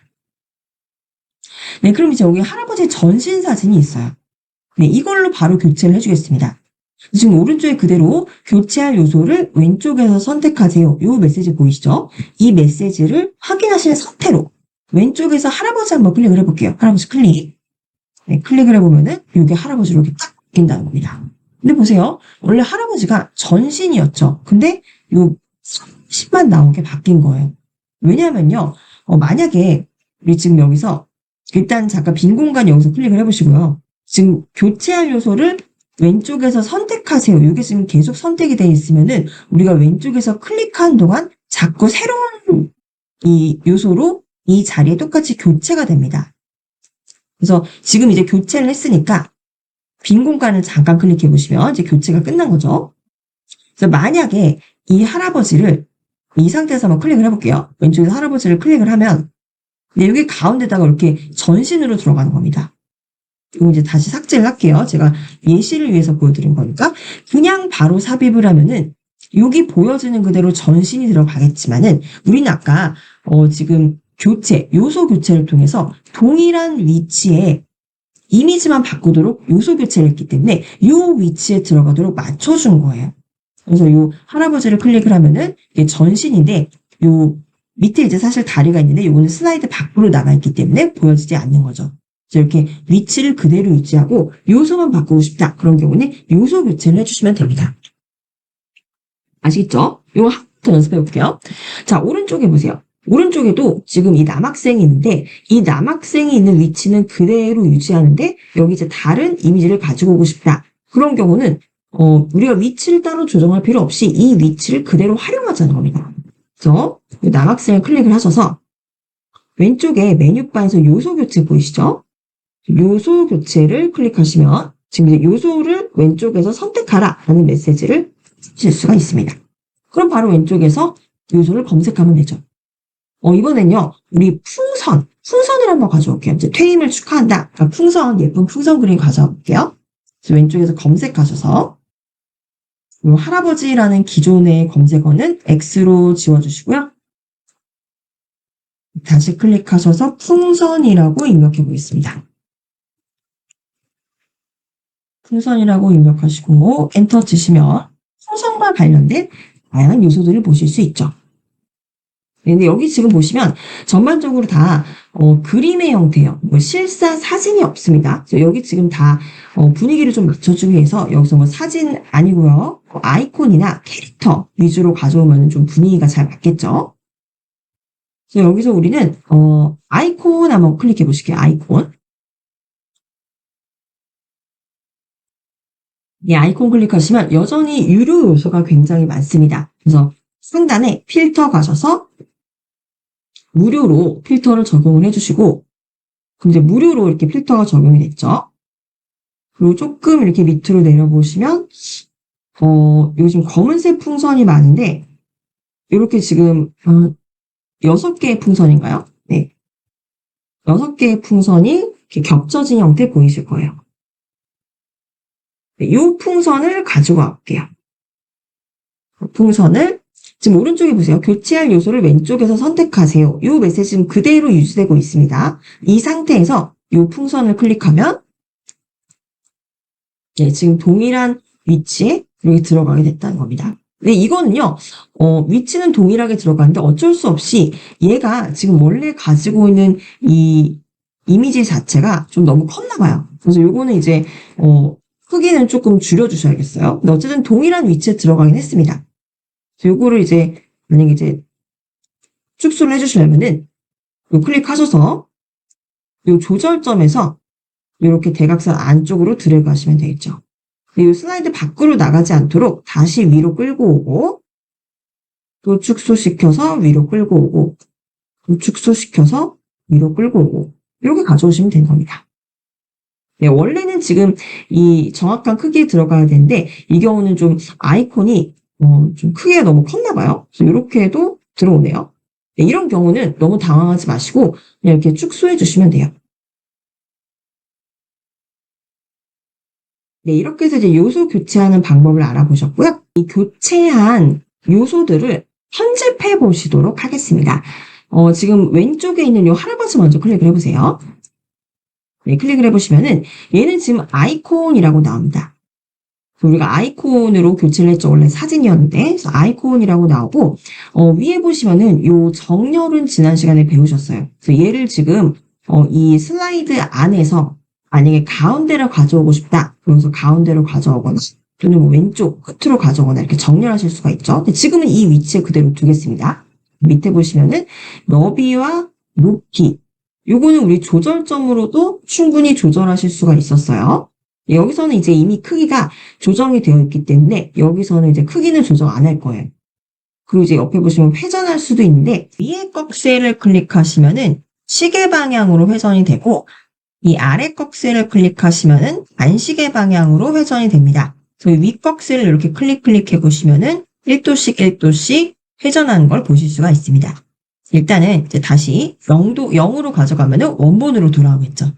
네, 그럼 이제 여기 할아버지 전신 사진이 있어요. 네, 이걸로 바로 교체를 해주겠습니다. 지금 오른쪽에 그대로 교체할 요소를 왼쪽에서 선택하세요. 이 메시지 보이시죠? 이 메시지를 확인하시는 상태로 왼쪽에서 할아버지 한번 클릭을 해볼게요. 할아버지 클릭. 네, 클릭을 해보면은 이게 할아버지로 이렇게 딱 바뀐다는 겁니다. 근데 보세요. 원래 할아버지가 전신이었죠. 근데 요 10만 나온 게 바뀐 거예요. 왜냐면요. 만약에 우리 지금 여기서 일단 잠깐 빈 공간 여기서 클릭을 해보시고요. 지금 교체할 요소를 왼쪽에서 선택하세요. 이게 지금 계속 선택이 되어 있으면은 우리가 왼쪽에서 클릭한 동안 자꾸 새로운 이 요소로 이 자리에 똑같이 교체가 됩니다. 그래서 지금 이제 교체를 했으니까 빈 공간을 잠깐 클릭해 보시면 이제 교체가 끝난 거죠. 그래서 만약에 이 할아버지를 이 상태에서 한번 클릭을 해볼게요. 왼쪽에서 할아버지를 클릭을 하면 여기 가운데다가 이렇게 전신으로 들어가는 겁니다. 이거 이제 다시 삭제를 할게요. 제가 예시를 위해서 보여드린 거니까. 그냥 바로 삽입을 하면은 여기 보여지는 그대로 전신이 들어가겠지만은 우리는 아까 지금 요소 교체를 통해서 동일한 위치에 이미지만 바꾸도록 요소 교체를 했기 때문에 이 위치에 들어가도록 맞춰준 거예요. 그래서 이 할아버지를 클릭을 하면은 이게 전신인데 요 밑에 이제 사실 다리가 있는데 이거는 슬라이드 밖으로 나가 있기 때문에 보여지지 않는 거죠. 이렇게 위치를 그대로 유지하고 요소만 바꾸고 싶다. 그런 경우는 요소 교체를 해주시면 됩니다. 아시겠죠? 이거 한 번 더 연습해 볼게요. 자, 오른쪽에 보세요. 오른쪽에도 지금 이 남학생이 있는데 이 남학생이 있는 위치는 그대로 유지하는데 여기 이제 다른 이미지를 가지고 오고 싶다. 그런 경우는 우리가 위치를 따로 조정할 필요 없이 이 위치를 그대로 활용하자는 겁니다. 그래서 남학생을 클릭을 하셔서 왼쪽에 메뉴바에서 요소 교체 보이시죠? 요소 교체를 클릭하시면 지금 이제 요소를 왼쪽에서 선택하라 라는 메시지를 주실 수가 있습니다. 그럼 바로 왼쪽에서 요소를 검색하면 되죠. 이번엔요, 우리 풍선을 한번 가져올게요. 이제 퇴임을 축하한다. 그러니까 예쁜 풍선 그림 가져올게요. 그래서 왼쪽에서 검색하셔서 이 할아버지라는 기존의 검색어는 X로 지워주시고요. 다시 클릭하셔서 풍선이라고 입력해 보겠습니다. 풍선이라고 입력하시고 엔터 치시면 풍선과 관련된 다양한 요소들을 보실 수 있죠. 근데 여기 지금 보시면 전반적으로 다 그림의 형태예요. 뭐 실사 사진이 없습니다. 여기 지금 다 분위기를 좀 맞춰주기 위해서 여기서 뭐 사진 아니고요. 아이콘이나 캐릭터 위주로 가져오면 좀 분위기가 잘 맞겠죠. 그래서 여기서 우리는 아이콘 한번 클릭해 보실게요. 아이콘. 이 아이콘 클릭하시면 여전히 유료 요소가 굉장히 많습니다. 그래서 상단에 필터 가셔서 무료로 필터를 적용을 해주시고, 근데 무료로 이렇게 필터가 적용이 됐죠. 그리고 조금 이렇게 밑으로 내려보시면, 요즘 검은색 풍선이 많은데, 이렇게 지금, 6개의 풍선인가요? 네. 6개의 풍선이 이렇게 겹쳐진 형태 보이실 거예요. 네, 이 풍선을 가지고 갈게요. 풍선을 지금 오른쪽에 보세요. 교체할 요소를 왼쪽에서 선택하세요. 이 메시지는 그대로 유지되고 있습니다. 이 상태에서 이 풍선을 클릭하면 네, 지금 동일한 위치에 여기 들어가게 됐다는 겁니다. 근데 이거는요, 위치는 동일하게 들어가는데 어쩔 수 없이 얘가 지금 원래 가지고 있는 이 이미지 자체가 좀 너무 컸나 봐요. 그래서 요거는 이제, 크기는 조금 줄여주셔야겠어요. 근데 어쨌든 동일한 위치에 들어가긴 했습니다. 요거를 이제, 만약에 이제 축소를 해주시려면은, 요 클릭하셔서, 요 조절점에서 이렇게 대각선 안쪽으로 드래그 하시면 되겠죠. 이 슬라이드 밖으로 나가지 않도록 다시 위로 끌고 오고, 또 축소시켜서 위로 끌고 오고, 또 축소시켜서 위로 끌고 오고, 이렇게 가져오시면 되는 겁니다. 네, 원래는 지금 이 정확한 크기에 들어가야 되는데, 이 경우는 좀 아이콘이 좀 크기가 너무 컸나 봐요. 그래서 이렇게 해도 들어오네요. 네, 이런 경우는 너무 당황하지 마시고 그냥 이렇게 축소해 주시면 돼요. 네, 이렇게 해서 이제 요소 교체하는 방법을 알아보셨고요. 이 교체한 요소들을 편집해 보시도록 하겠습니다. 지금 왼쪽에 있는 요 할아버지 먼저 클릭을 해보세요. 네, 클릭을 해보시면은 얘는 지금 아이콘이라고 나옵니다. 우리가 아이콘으로 교체를 했죠. 원래 사진이었는데. 그래서 아이콘이라고 나오고, 위에 보시면은 요 정렬은 지난 시간에 배우셨어요. 그래서 얘를 지금, 이 슬라이드 안에서 만약에 가운데로 가져오고 싶다. 그러면서 가운데로 가져오거나, 또는 뭐 왼쪽 끝으로 가져오거나 이렇게 정렬하실 수가 있죠. 근데 지금은 이 위치에 그대로 두겠습니다. 밑에 보시면은 너비와 높이. 요거는 우리 조절점으로도 충분히 조절하실 수가 있었어요. 여기서는 이제 이미 크기가 조정이 되어 있기 때문에 여기서는 이제 크기는 조정 안 할 거예요. 그리고 이제 옆에 보시면 회전할 수도 있는데 위에 꺽쇠를 클릭하시면은 시계 방향으로 회전이 되고 이 아래 꺽쇠를 클릭하시면은 반시계 방향으로 회전이 됩니다. 그래서 위 꺽쇠를 이렇게 클릭해 보시면은 1도씩 1도씩 회전하는 걸 보실 수가 있습니다. 일단은 이제 다시 0으로 가져가면은 원본으로 돌아오겠죠.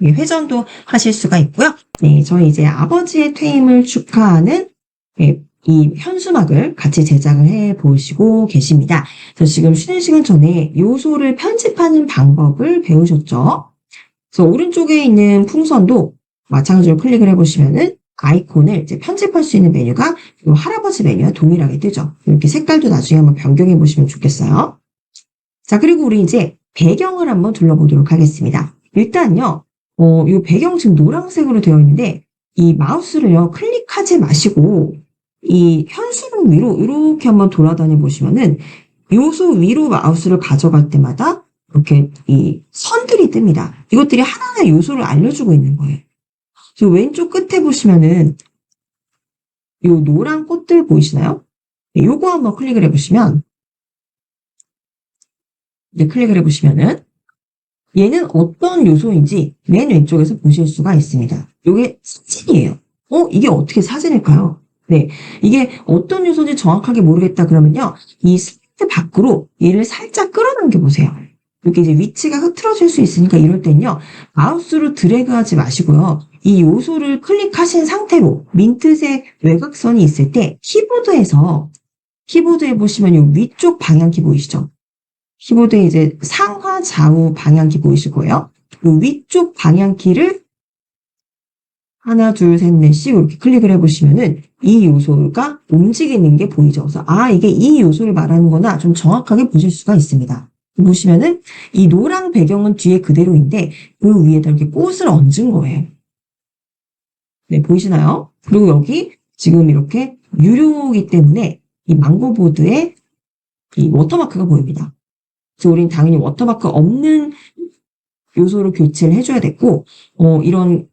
회전도 하실 수가 있고요. 네, 저희 이제 아버지의 퇴임을 축하하는 이 현수막을 같이 제작을 해 보시고 계십니다. 그래서 지금 쉬는 시간 전에 요소를 편집하는 방법을 배우셨죠? 그래서 오른쪽에 있는 풍선도 마찬가지로 클릭을 해보시면은 아이콘을 이제 편집할 수 있는 메뉴가 이 할아버지 메뉴와 동일하게 뜨죠. 이렇게 색깔도 나중에 한번 변경해 보시면 좋겠어요. 자, 그리고 우리 이제 배경을 한번 둘러보도록 하겠습니다. 일단요, 이 배경 지금 노란색으로 되어 있는데, 이 마우스를요, 클릭하지 마시고, 이 현수막 위로 이렇게 한번 돌아다녀 보시면은, 요소 위로 마우스를 가져갈 때마다 이렇게 이 선들이 뜹니다. 이것들이 하나하나 요소를 알려주고 있는 거예요. 그리고 왼쪽 끝에 보시면은, 요 노란 꽃들 보이시나요? 네, 요거 한번 클릭을 해보시면, 네, 클릭을 해보시면은, 얘는 어떤 요소인지 맨 왼쪽에서 보실 수가 있습니다. 이게 사진이에요. 이게 어떻게 사진일까요? 네, 이게 어떤 요소인지 정확하게 모르겠다 그러면요. 이 슬라이드 밖으로 얘를 살짝 끌어당겨 보세요. 이렇게 이제 위치가 흐트러질 수 있으니까 이럴 땐요. 마우스로 드래그하지 마시고요. 이 요소를 클릭하신 상태로 민트색 외곽선이 있을 때 키보드에 보시면 이 위쪽 방향키 보이시죠? 키보드에 이제 상하 좌우 방향키 보이실 거예요. 그 위쪽 방향키를 하나, 둘, 셋, 넷씩 이렇게 클릭을 해보시면은 이 요소가 움직이는 게 보이죠. 그래서 이게 이 요소를 말하는 거나 좀 정확하게 보실 수가 있습니다. 보시면은 이 노랑 배경은 뒤에 그대로인데 그 위에다 이렇게 꽃을 얹은 거예요. 네, 보이시나요? 그리고 여기 지금 이렇게 유료이기 때문에 이 망고보드에 이 워터마크가 보입니다. 그래서 우린 당연히 워터마크 없는 요소로 교체를 해줘야 됐고, 이런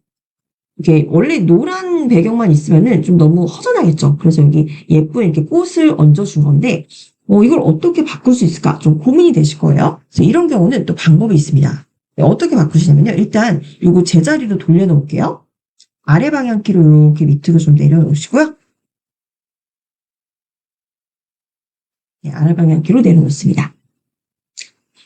이게 원래 노란 배경만 있으면은 좀 너무 허전하겠죠. 그래서 여기 예쁜 이렇게 꽃을 얹어준 건데, 이걸 어떻게 바꿀 수 있을까? 좀 고민이 되실 거예요. 그래서 이런 경우는 또 방법이 있습니다. 네, 어떻게 바꾸시냐면요. 일단 이거 제자리로 돌려놓을게요. 아래 방향키로 이렇게 밑으로 좀 내려놓으시고요. 네, 아래 방향키로 내려놓습니다.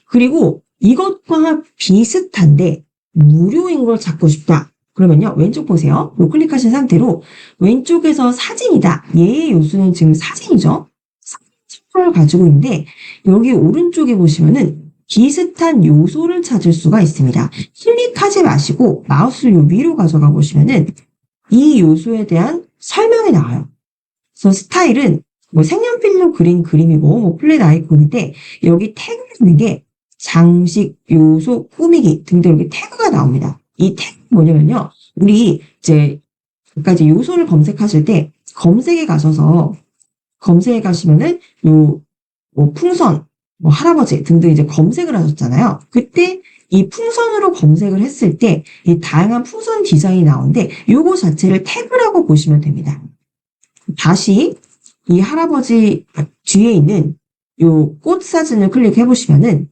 그리고 이것과 비슷한데 무료인 걸 찾고 싶다. 그러면요. 왼쪽 보세요. 클릭하신 상태로 왼쪽에서 사진이다. 얘의 요소는 지금 사진이죠. 사진을 가지고 있는데 여기 오른쪽에 보시면은 비슷한 요소를 찾을 수가 있습니다. 클릭하지 마시고 마우스를 요 위로 가져가 보시면은 이 요소에 대한 설명이 나와요. 그래서 스타일은 뭐 색연필로 그린 그림이고 뭐 플랫 아이콘인데 여기 태그가 있는 게 장식, 요소, 꾸미기 등등 이렇게 태그가 나옵니다. 이 태그 뭐냐면요. 우리 이제 아까 이제 요소를 검색하실 때 검색에 가시면은 뭐 풍선, 뭐 할아버지 등등 이제 검색을 하셨잖아요. 그때 이 풍선으로 검색을 했을 때 이 다양한 풍선 디자인이 나오는데 요거 자체를 태그라고 보시면 됩니다. 다시 이 할아버지 뒤에 있는 요 꽃 사진을 클릭해 보시면은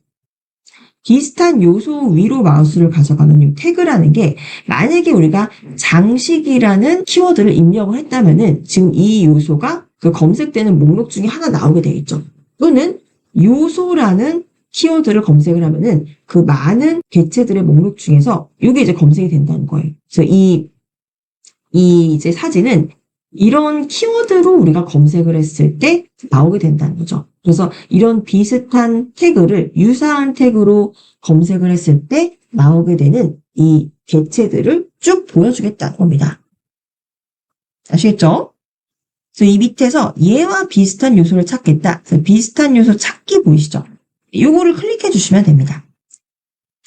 비슷한 요소 위로 마우스를 가져가면 이 태그라는 게 만약에 우리가 장식이라는 키워드를 입력을 했다면은 지금 이 요소가 그 검색되는 목록 중에 하나 나오게 되겠죠. 또는 요소라는 키워드를 검색을 하면은 그 많은 개체들의 목록 중에서 이게 이제 검색이 된다는 거예요. 그래서 이 이제 사진은 이런 키워드로 우리가 검색을 했을 때 나오게 된다는 거죠. 그래서 이런 비슷한 태그를 유사한 태그로 검색을 했을 때 나오게 되는 이 개체들을 쭉 보여주겠다는 겁니다. 아시겠죠? 그래서 이 밑에서 얘와 비슷한 요소를 찾겠다. 그래서 비슷한 요소 찾기 보이시죠? 요거를 클릭해 주시면 됩니다.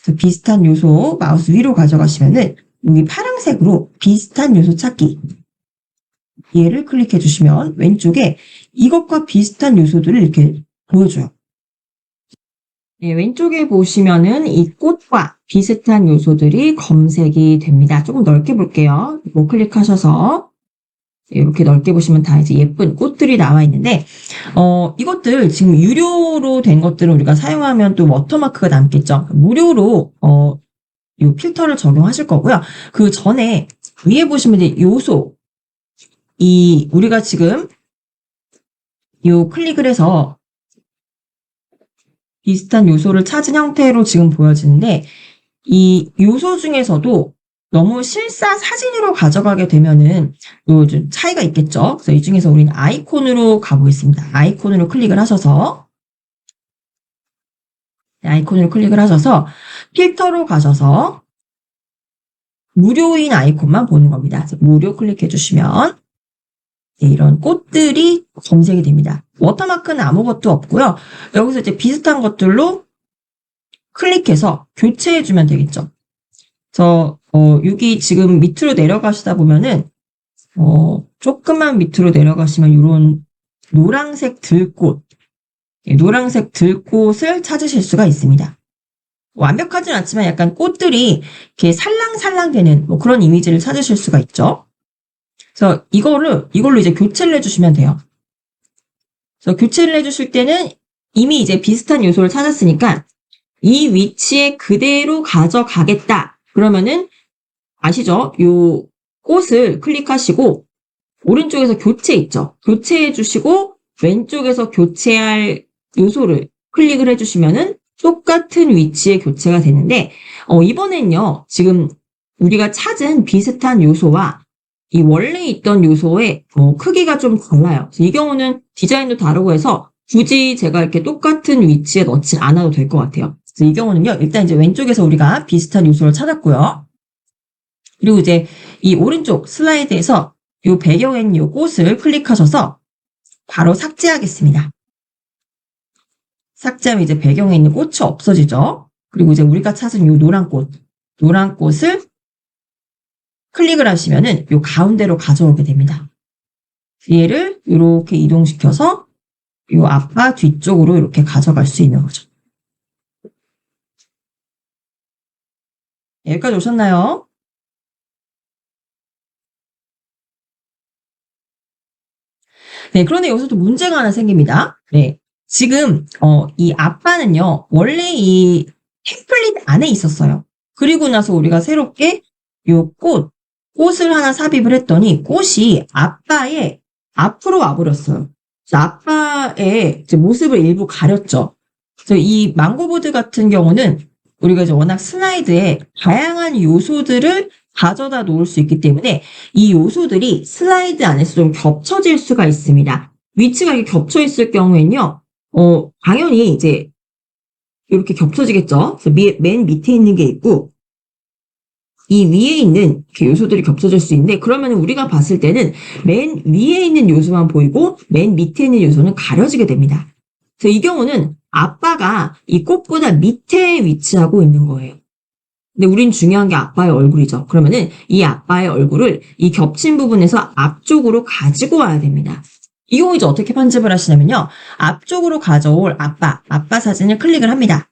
그래서 비슷한 요소 마우스 위로 가져가시면은 여기 파란색으로 비슷한 요소 찾기 얘를 클릭해 주시면 왼쪽에 이것과 비슷한 요소들을 이렇게 보여줘요. 네, 왼쪽에 보시면은 이 꽃과 비슷한 요소들이 검색이 됩니다. 조금 넓게 볼게요. 이거 클릭하셔서 이렇게 넓게 보시면 다 이제 예쁜 꽃들이 나와 있는데, 이것들 지금 유료로 된 것들은 우리가 사용하면 또 워터마크가 남겠죠. 무료로, 이 필터를 적용하실 거고요. 그 전에 위에 보시면 이제 요소, 우리가 지금 요 클릭을 해서 비슷한 요소를 찾은 형태로 지금 보여지는데 이 요소 중에서도 너무 실사 사진으로 가져가게 되면은 좀 차이가 있겠죠. 그래서 이 중에서 우리는 아이콘으로 가보겠습니다. 아이콘으로 클릭을 하셔서 필터로 가셔서 무료인 아이콘만 보는 겁니다. 그래서 무료 클릭해 주시면 이런 꽃들이 검색이 됩니다. 워터마크는 아무것도 없고요. 여기서 이제 비슷한 것들로 클릭해서 교체해주면 되겠죠. 그래서 여기 지금 밑으로 내려가시다 보면은 조금만 밑으로 내려가시면 이런 노란색 들꽃을 찾으실 수가 있습니다. 완벽하진 않지만 약간 꽃들이 이렇게 살랑살랑 되는 뭐 그런 이미지를 찾으실 수가 있죠. 그래서 이걸로 이제 교체를 해주시면 돼요. 그래서 교체를 해주실 때는 이미 이제 비슷한 요소를 찾았으니까 이 위치에 그대로 가져가겠다. 그러면은 아시죠? 요 꽃을 클릭하시고 오른쪽에서 교체 있죠? 교체해 주시고 왼쪽에서 교체할 요소를 클릭을 해주시면은 똑같은 위치에 교체가 되는데 이번엔요. 지금 우리가 찾은 비슷한 요소와 이 원래 있던 요소의 크기가 좀 달라요. 이 경우는 디자인도 다르고 해서 굳이 제가 이렇게 똑같은 위치에 넣지 않아도 될 것 같아요. 그래서 이 경우는요, 일단 이제 왼쪽에서 우리가 비슷한 요소를 찾았고요. 그리고 이제 이 오른쪽 슬라이드에서 이 배경에 있는 이 꽃을 클릭하셔서 바로 삭제하겠습니다. 삭제하면 이제 배경에 있는 꽃이 없어지죠. 그리고 이제 우리가 찾은 이 노란 꽃을 클릭을 하시면은 이 가운데로 가져오게 됩니다. 얘를 이렇게 이동시켜서 이 앞과 뒤쪽으로 이렇게 가져갈 수 있는 거죠. 여기까지 오셨나요? 네, 그런데 여기서 또 문제가 하나 생깁니다. 네. 지금, 이 아빠는요, 원래 이 템플릿 안에 있었어요. 그리고 나서 우리가 새롭게 요 꽃을 하나 삽입을 했더니 꽃이 아빠의 앞으로 와버렸어요. 그래서 아빠의 이제 모습을 일부 가렸죠. 그래서 이 망고보드 같은 경우는 우리가 이제 워낙 슬라이드에 다양한 요소들을 가져다 놓을 수 있기 때문에 이 요소들이 슬라이드 안에서 좀 겹쳐질 수가 있습니다. 위치가 이렇게 겹쳐 있을 경우에는요, 당연히 이제 이렇게 겹쳐지겠죠. 그래서 맨 밑에 있는 게 있고, 이 위에 있는 요소들이 겹쳐질 수 있는데, 그러면 우리가 봤을 때는 맨 위에 있는 요소만 보이고, 맨 밑에 있는 요소는 가려지게 됩니다. 그래서 이 경우는 아빠가 이 꽃보다 밑에 위치하고 있는 거예요. 근데 우린 중요한 게 아빠의 얼굴이죠. 그러면은 이 아빠의 얼굴을 이 겹친 부분에서 앞쪽으로 가지고 와야 됩니다. 이 경우 이제 어떻게 편집을 하시냐면요. 앞쪽으로 가져올 아빠 사진을 클릭을 합니다.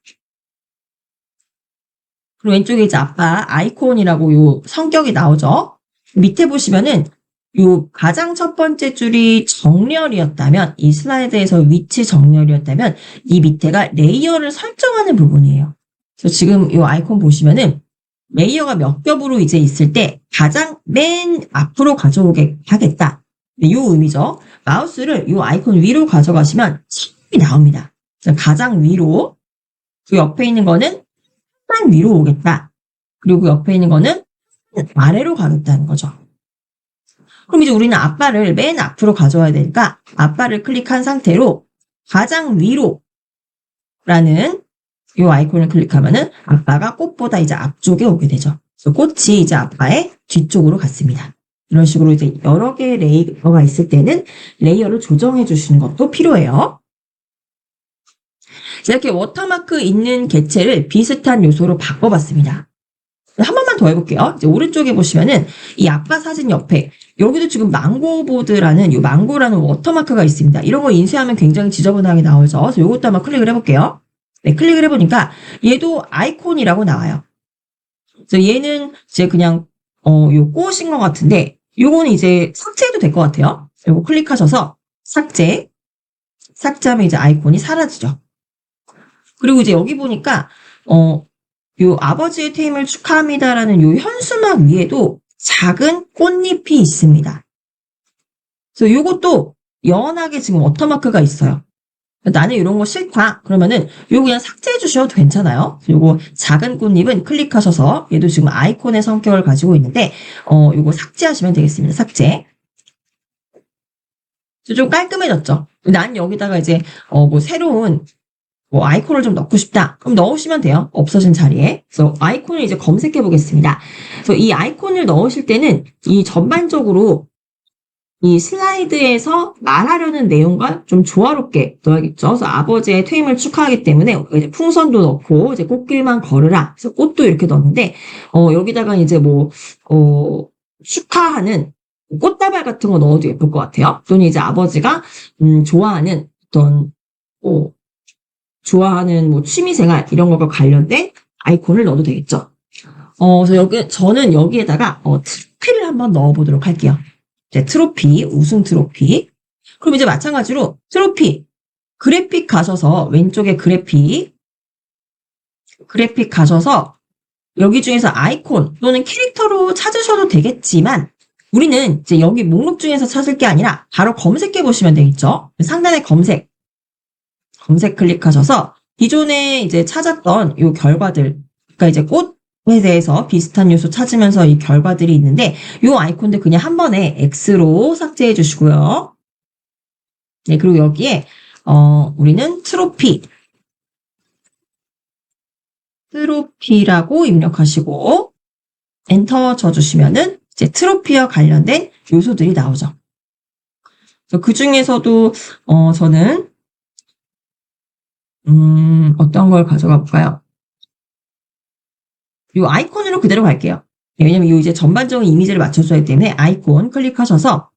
그리고 왼쪽에 이제 아빠 아이콘이라고 요 성격이 나오죠. 밑에 보시면은 요 가장 첫 번째 줄이 정렬이었다면, 이 슬라이드에서 위치 정렬이었다면 이 밑에가 레이어를 설정하는 부분이에요. 그래서 지금 이 아이콘 보시면은 레이어가 몇 겹으로 이제 있을 때 가장 맨 앞으로 가져오게 하겠다. 이 의미죠. 마우스를 이 아이콘 위로 가져가시면 이 나옵니다. 가장 위로, 그 옆에 있는 거는 한 위로 오겠다. 그리고 그 옆에 있는 거는 아래로 가겠다는 거죠. 그럼 이제 우리는 아빠를 맨 앞으로 가져와야 되니까 아빠를 클릭한 상태로 가장 위로 라는 이 아이콘을 클릭하면은 아빠가 꽃보다 이제 앞쪽에 오게 되죠. 그래서 꽃이 이제 아빠의 뒤쪽으로 갔습니다. 이런 식으로 이제 여러 개의 레이어가 있을 때는 레이어를 조정해 주시는 것도 필요해요. 이렇게 워터마크 있는 개체를 비슷한 요소로 바꿔봤습니다. 한 번만 더 해볼게요. 이제 오른쪽에 보시면은 이 아빠 사진 옆에 여기도 지금 망고보드라는 이 망고라는 워터마크가 있습니다. 이런 거 인쇄하면 굉장히 지저분하게 나오죠. 그래서 이것도 한번 클릭을 해볼게요. 네, 클릭을 해보니까 얘도 아이콘이라고 나와요. 그래서 얘는 이제 그냥 요 꽃인 것 같은데 요거는 이제 삭제해도 될 것 같아요. 요거 클릭하셔서 삭제하면 이제 아이콘이 사라지죠. 그리고 이제 여기 보니까 요 아버지의 퇴임을 축하합니다라는 요 현수막 위에도 작은 꽃잎이 있습니다. 그래서 요것도 연하게 지금 워터마크가 있어요. 나는 이런 거 싫다. 그러면은 요거 그냥 삭제해 주셔도 괜찮아요. 요거 작은 꽃잎은 클릭하셔서 얘도 지금 아이콘의 성격을 가지고 있는데 요거 삭제하시면 되겠습니다. 삭제. 좀 깔끔해졌죠. 난 여기다가 이제 뭐 새로운 아이콘을 좀 넣고 싶다. 그럼 넣으시면 돼요. 없어진 자리에. 그래서 아이콘을 이제 검색해 보겠습니다. 그래서 이 아이콘을 넣으실 때는 이 전반적으로 이 슬라이드에서 말하려는 내용과 좀 조화롭게 넣어야겠죠. 그래서 아버지의 퇴임을 축하하기 때문에 이제 풍선도 넣고 이제 꽃길만 걸으라. 그래서 꽃도 이렇게 넣었는데 여기다가 이제 축하하는 꽃다발 같은 거 넣어도 예쁠 것 같아요. 또는 이제 아버지가 좋아하는 어떤 취미생활 이런 거가 관련된 아이콘을 넣어도 되겠죠. 그래서 저는 여기에다가 트로피를 한번 넣어보도록 할게요. 이제 트로피, 우승 트로피. 그럼 이제 마찬가지로 트로피, 그래픽 가셔서 왼쪽에 그래픽 가셔서 여기 중에서 아이콘 또는 캐릭터로 찾으셔도 되겠지만 우리는 이제 여기 목록 중에서 찾을 게 아니라 바로 검색해 보시면 되겠죠. 상단에 검색 클릭하셔서 기존에 이제 찾았던 요 결과들, 그러니까 이제 꽃에 대해서 비슷한 요소 찾으면서 이 결과들이 있는데 요 아이콘들 그냥 한 번에 X로 삭제해 주시고요. 네, 그리고 여기에 우리는 트로피라고 입력하시고 엔터 쳐주시면은 이제 트로피와 관련된 요소들이 나오죠. 그 중에서도 저는 어떤 걸 가져가 볼까요? 이 아이콘으로 그대로 갈게요. 왜냐면 이 이제 전반적인 이미지를 맞춰줘야 하기 때문에 아이콘 클릭하셔서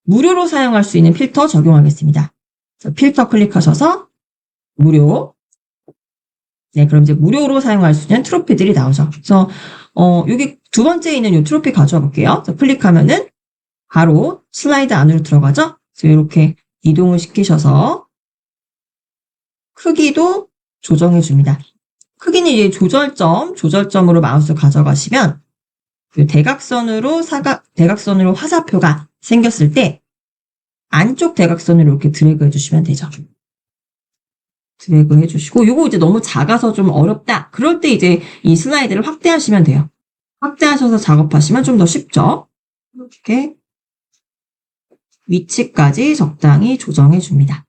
무료로 사용할 수 있는 필터 적용하겠습니다. 필터 클릭하셔서 무료. 네, 그럼 이제 무료로 사용할 수 있는 트로피들이 나오죠. 그래서 여기 두 번째에 있는 이 트로피 가져와 볼게요. 클릭하면은 바로 슬라이드 안으로 들어가죠. 그래서 이렇게 이동을 시키셔서 크기도 조정해 줍니다. 크기는 이제 조절점으로 마우스 가져가시면 그 대각선으로 화살표가 생겼을 때 안쪽 대각선으로 이렇게 드래그 해주시면 되죠. 드래그 해주시고 요거 이제 너무 작아서 좀 어렵다. 그럴 때 이제 이 슬라이드를 확대하시면 돼요. 확대하셔서 작업하시면 좀 더 쉽죠. 이렇게 위치까지 적당히 조정해 줍니다.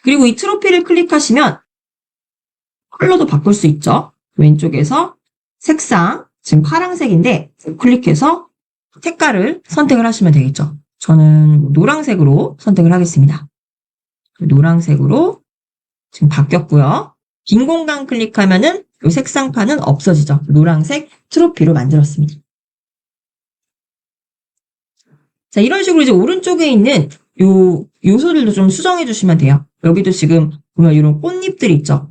그리고 이 트로피를 클릭하시면 컬러도 바꿀 수 있죠. 왼쪽에서 색상, 지금 파란색인데 클릭해서 색깔을 선택을 하시면 되겠죠. 저는 노란색으로 선택을 하겠습니다. 노란색으로 지금 바뀌었고요. 빈 공간 클릭하면은 이 색상판은 없어지죠. 노란색 트로피로 만들었습니다. 자, 이런 식으로 이제 오른쪽에 있는 요 요소들도 좀 수정해 주시면 돼요. 여기도 지금 보면 이런 꽃잎들이 있죠.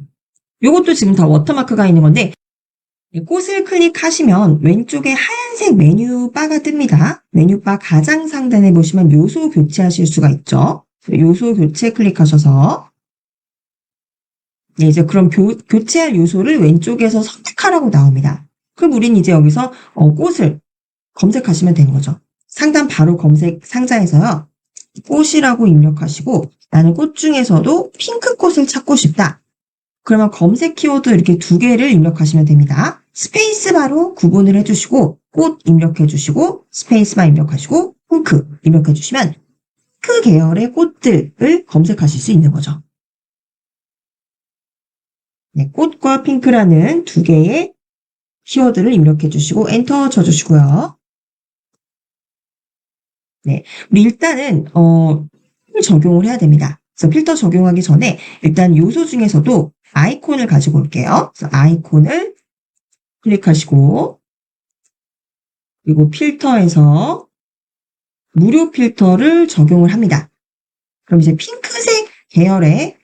요것도 지금 다 워터마크가 있는 건데 꽃을 클릭하시면 왼쪽에 하얀색 메뉴바가 뜹니다. 메뉴바 가장 상단에 보시면 요소 교체하실 수가 있죠. 요소 교체 클릭하셔서 네, 이제 그럼 교체할 요소를 왼쪽에서 선택하라고 나옵니다. 그럼 우린 이제 여기서 꽃을 검색하시면 되는 거죠. 상단 바로 검색 상자에서요. 꽃이라고 입력하시고 나는 꽃 중에서도 핑크꽃을 찾고 싶다. 그러면 검색 키워드 이렇게 두 개를 입력하시면 됩니다. 스페이스바로 구분을 해주시고 꽃 입력해주시고 스페이스바 입력하시고 핑크 입력해주시면 핑크 계열의 꽃들을 검색하실 수 있는 거죠. 네, 꽃과 핑크라는 두 개의 키워드를 입력해주시고 엔터 쳐주시고요. 네, 우리 일단은 적용을 해야 됩니다. 그래서 필터 적용하기 전에 일단 요소 중에서도 아이콘을 가지고 올게요. 그래서 아이콘을 클릭하시고 그리고 필터에서 무료 필터를 적용을 합니다. 그럼 이제 핑크색 계열의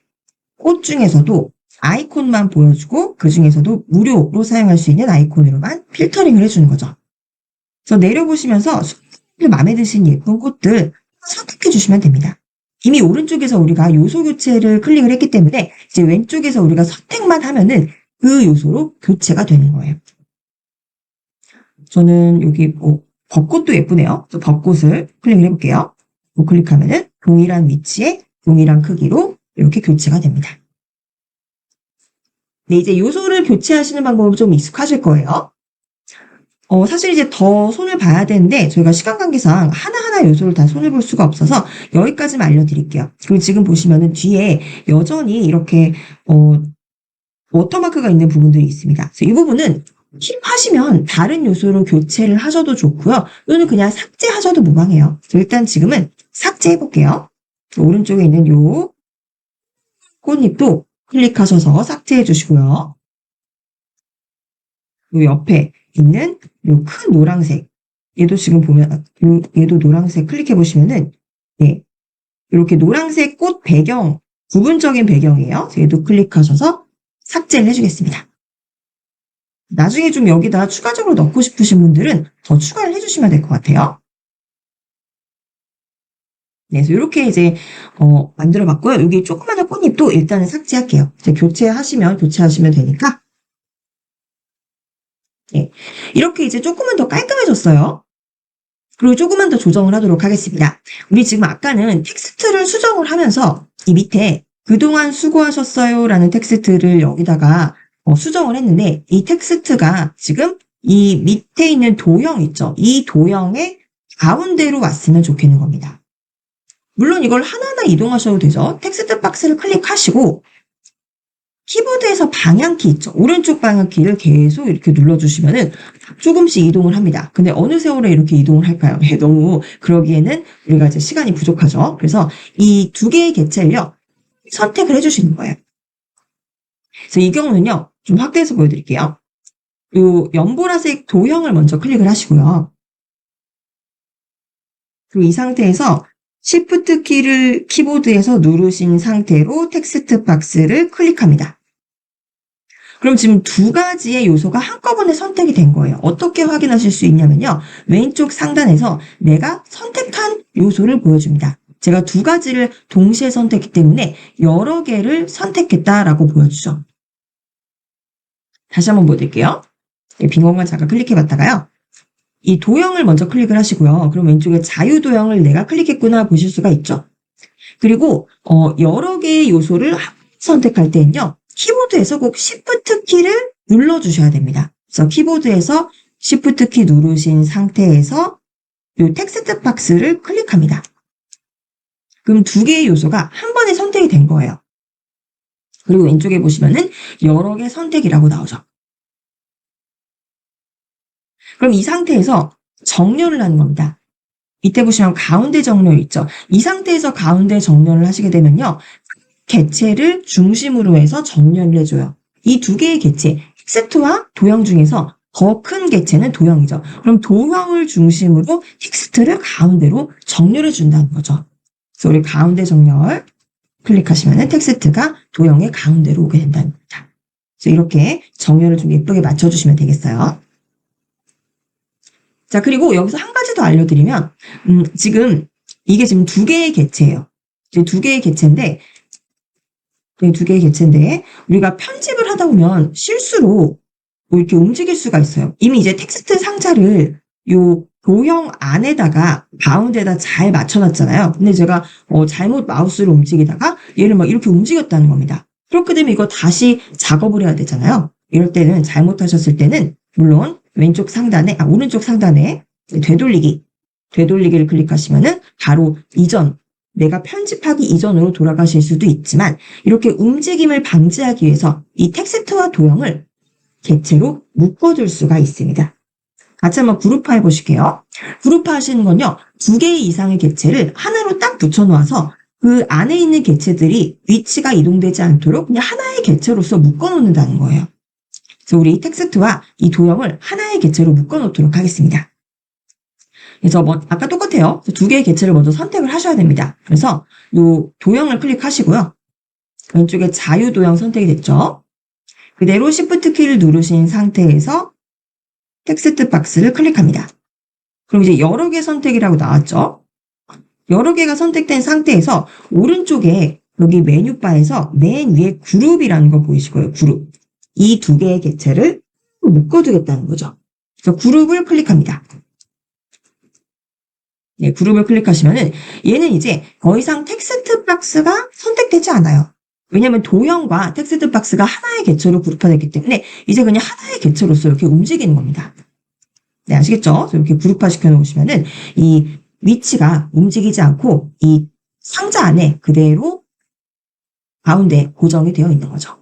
꽃 중에서도 아이콘만 보여주고 그 중에서도 무료로 사용할 수 있는 아이콘으로만 필터링을 해주는 거죠. 그래서 내려보시면서 마음에 드신 예쁜 꽃들 선택해 주시면 됩니다. 이미 오른쪽에서 우리가 요소 교체를 클릭을 했기 때문에 이제 왼쪽에서 우리가 선택만 하면은 그 요소로 교체가 되는 거예요. 저는 여기 벚꽃도 예쁘네요. 저 벚꽃을 클릭을 해볼게요. 클릭하면은 동일한 위치에 동일한 크기로 이렇게 교체가 됩니다. 네, 이제 요소를 교체하시는 방법은 좀 익숙하실 거예요. 사실 이제 더 손을 봐야 되는데 저희가 시간 관계상 하나하나 요소를 다 손을 볼 수가 없어서 여기까지만 알려드릴게요. 그리고 지금 보시면은 뒤에 여전히 이렇게 워터마크가 있는 부분들이 있습니다. 그래서 이 부분은 킵하시면 다른 요소로 교체를 하셔도 좋고요. 또는 그냥 삭제하셔도 무방해요. 일단 지금은 삭제해 볼게요. 오른쪽에 있는 요 꽃잎도 클릭하셔서 삭제해 주시고요. 요 옆에 있는 요 큰 노란색, 얘도 지금 보면 얘도 노란색 클릭해 보시면은 네, 이렇게 노란색 꽃 배경, 부분적인 배경이에요. 얘도 클릭하셔서 삭제를 해주겠습니다. 나중에 좀 여기다 추가적으로 넣고 싶으신 분들은 더 추가를 해주시면 될 것 같아요. 네, 그래서 이렇게 이제 만들어 봤고요. 여기 조그마한 꽃잎도 일단은 삭제할게요. 이제 교체하시면 되니까. 네, 이렇게 이제 조금은 더 깔끔해졌어요. 그리고 조금만 더 조정을 하도록 하겠습니다. 우리 지금 아까는 텍스트를 수정을 하면서 이 밑에 그동안 수고하셨어요 라는 텍스트를 여기다가 수정을 했는데 이 텍스트가 지금 이 밑에 있는 도형 있죠? 이 도형에 가운데로 왔으면 좋겠는 겁니다. 물론 이걸 하나하나 이동하셔도 되죠. 텍스트 박스를 클릭하시고 키보드에서 방향키 있죠. 오른쪽 방향키를 계속 이렇게 눌러주시면은 조금씩 이동을 합니다. 근데 어느 세월에 이렇게 이동을 할까요? 너무 그러기에는 우리가 이제 시간이 부족하죠. 그래서 이 두 개의 객체를요, 선택을 해주시는 거예요. 그래서 이 경우는요, 좀 확대해서 보여드릴게요. 요 연보라색 도형을 먼저 클릭을 하시고요. 그리고 이 상태에서 Shift 키를 키보드에서 누르신 상태로 텍스트 박스를 클릭합니다. 그럼 지금 두 가지의 요소가 한꺼번에 선택이 된 거예요. 어떻게 확인하실 수 있냐면요. 왼쪽 상단에서 내가 선택한 요소를 보여줍니다. 제가 두 가지를 동시에 선택했기 때문에 여러 개를 선택했다라고 보여주죠. 다시 한번 보여드릴게요. 빈 공간 잠깐 클릭해봤다가요. 이 도형을 먼저 클릭을 하시고요. 그럼 왼쪽에 자유 도형을 내가 클릭했구나 보실 수가 있죠. 그리고 여러 개의 요소를 선택할 때는요. 키보드에서 꼭 Shift 키를 눌러주셔야 됩니다. 그래서 키보드에서 Shift 키 누르신 상태에서 이 텍스트 박스를 클릭합니다. 그럼 두 개의 요소가 한 번에 선택이 된 거예요. 그리고 왼쪽에 보시면은 여러 개 선택이라고 나오죠. 그럼 이 상태에서 정렬을 하는 겁니다. 이때 보시면 가운데 정렬 있죠. 이 상태에서 가운데 정렬을 하시게 되면요. 개체를 중심으로 해서 정렬을 해줘요. 이 두 개의 개체, 텍스트와 도형 중에서 더 큰 개체는 도형이죠. 그럼 도형을 중심으로 텍스트를 가운데로 정렬해 준다는 거죠. 그래서 우리 가운데 정렬 클릭하시면 텍스트가 도형의 가운데로 오게 된다는 겁니다. 그래서 이렇게 정렬을 좀 예쁘게 맞춰주시면 되겠어요. 자, 그리고 여기서 한 가지 더 알려드리면, 지금 이게 지금 두 개의 개체예요. 이제 두 개의 개체인데, 우리가 편집을 하다 보면 실수로 뭐 이렇게 움직일 수가 있어요. 이미 이제 텍스트 상자를 요 도형 안에다가 가운데다 잘 맞춰놨잖아요. 근데 제가 잘못 마우스를 움직이다가 얘를 막 이렇게 움직였다는 겁니다. 그렇게 되면 이거 다시 작업을 해야 되잖아요. 이럴 때는 잘못하셨을 때는 물론 오른쪽 상단에 되돌리기를 클릭하시면은 바로 내가 편집하기 이전으로 돌아가실 수도 있지만 이렇게 움직임을 방지하기 위해서 이 텍스트와 도형을 개체로 묶어줄 수가 있습니다. 같이 한번 그룹화 해보실게요. 그룹화 하시는 건요. 두 개 이상의 개체를 하나로 딱 붙여놓아서 그 안에 있는 개체들이 위치가 이동되지 않도록 그냥 하나의 개체로서 묶어놓는다는 거예요. 그래서 우리 텍스트와 이 도형을 하나의 개체로 묶어놓도록 하겠습니다. 그래서 아까 똑같아요. 두 개의 개체를 먼저 선택을 하셔야 됩니다. 그래서 이 도형을 클릭하시고요. 왼쪽에 자유 도형 선택이 됐죠. 그대로 Shift 키를 누르신 상태에서 텍스트 박스를 클릭합니다. 그럼 이제 여러 개 선택이라고 나왔죠. 여러 개가 선택된 상태에서 오른쪽에 여기 메뉴바에서 맨 위에 그룹이라는 거 보이시고요. 그룹. 이 두 개의 개체를 묶어두겠다는 거죠. 그래서 그룹을 클릭합니다. 네, 그룹을 클릭하시면은 얘는 이제 더 이상 텍스트 박스가 선택되지 않아요. 왜냐하면 도형과 텍스트 박스가 하나의 개체로 그룹화됐기 때문에 이제 그냥 하나의 개체로서 이렇게 움직이는 겁니다. 네, 아시겠죠? 이렇게 그룹화 시켜 놓으시면은 이 위치가 움직이지 않고 이 상자 안에 그대로 가운데 고정이 되어 있는 거죠.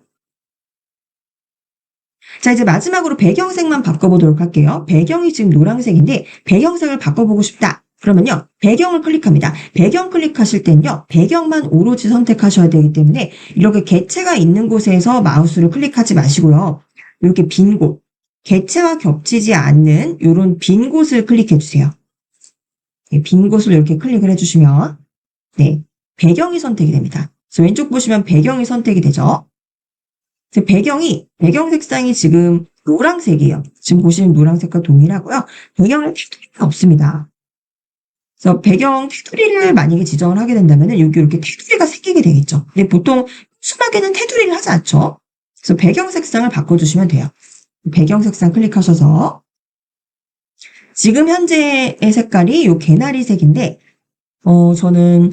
자, 이제 마지막으로 배경색만 바꿔보도록 할게요. 배경이 지금 노란색인데 배경색을 바꿔보고 싶다. 그러면요. 배경을 클릭합니다. 배경 클릭하실 땐요. 배경만 오로지 선택하셔야 되기 때문에 이렇게 개체가 있는 곳에서 마우스를 클릭하지 마시고요. 이렇게 빈 곳, 개체와 겹치지 않는 이런 빈 곳을 클릭해 주세요. 네, 빈 곳을 이렇게 클릭을 해주시면 네, 배경이 선택이 됩니다. 그래서 왼쪽 보시면 배경이 선택이 되죠. 배경 색상이 지금 노란색이에요. 지금 보시는 노란색과 동일하고요. 배경에 테두리가 없습니다. 그래서 배경 테두리를 만약에 지정을 하게 된다면 여기 이렇게 테두리가 생기게 되겠죠. 근데 보통 수막에는 테두리를 하지 않죠. 그래서 배경 색상을 바꿔주시면 돼요. 배경 색상 클릭하셔서 지금 현재의 색깔이 요 개나리색인데 저는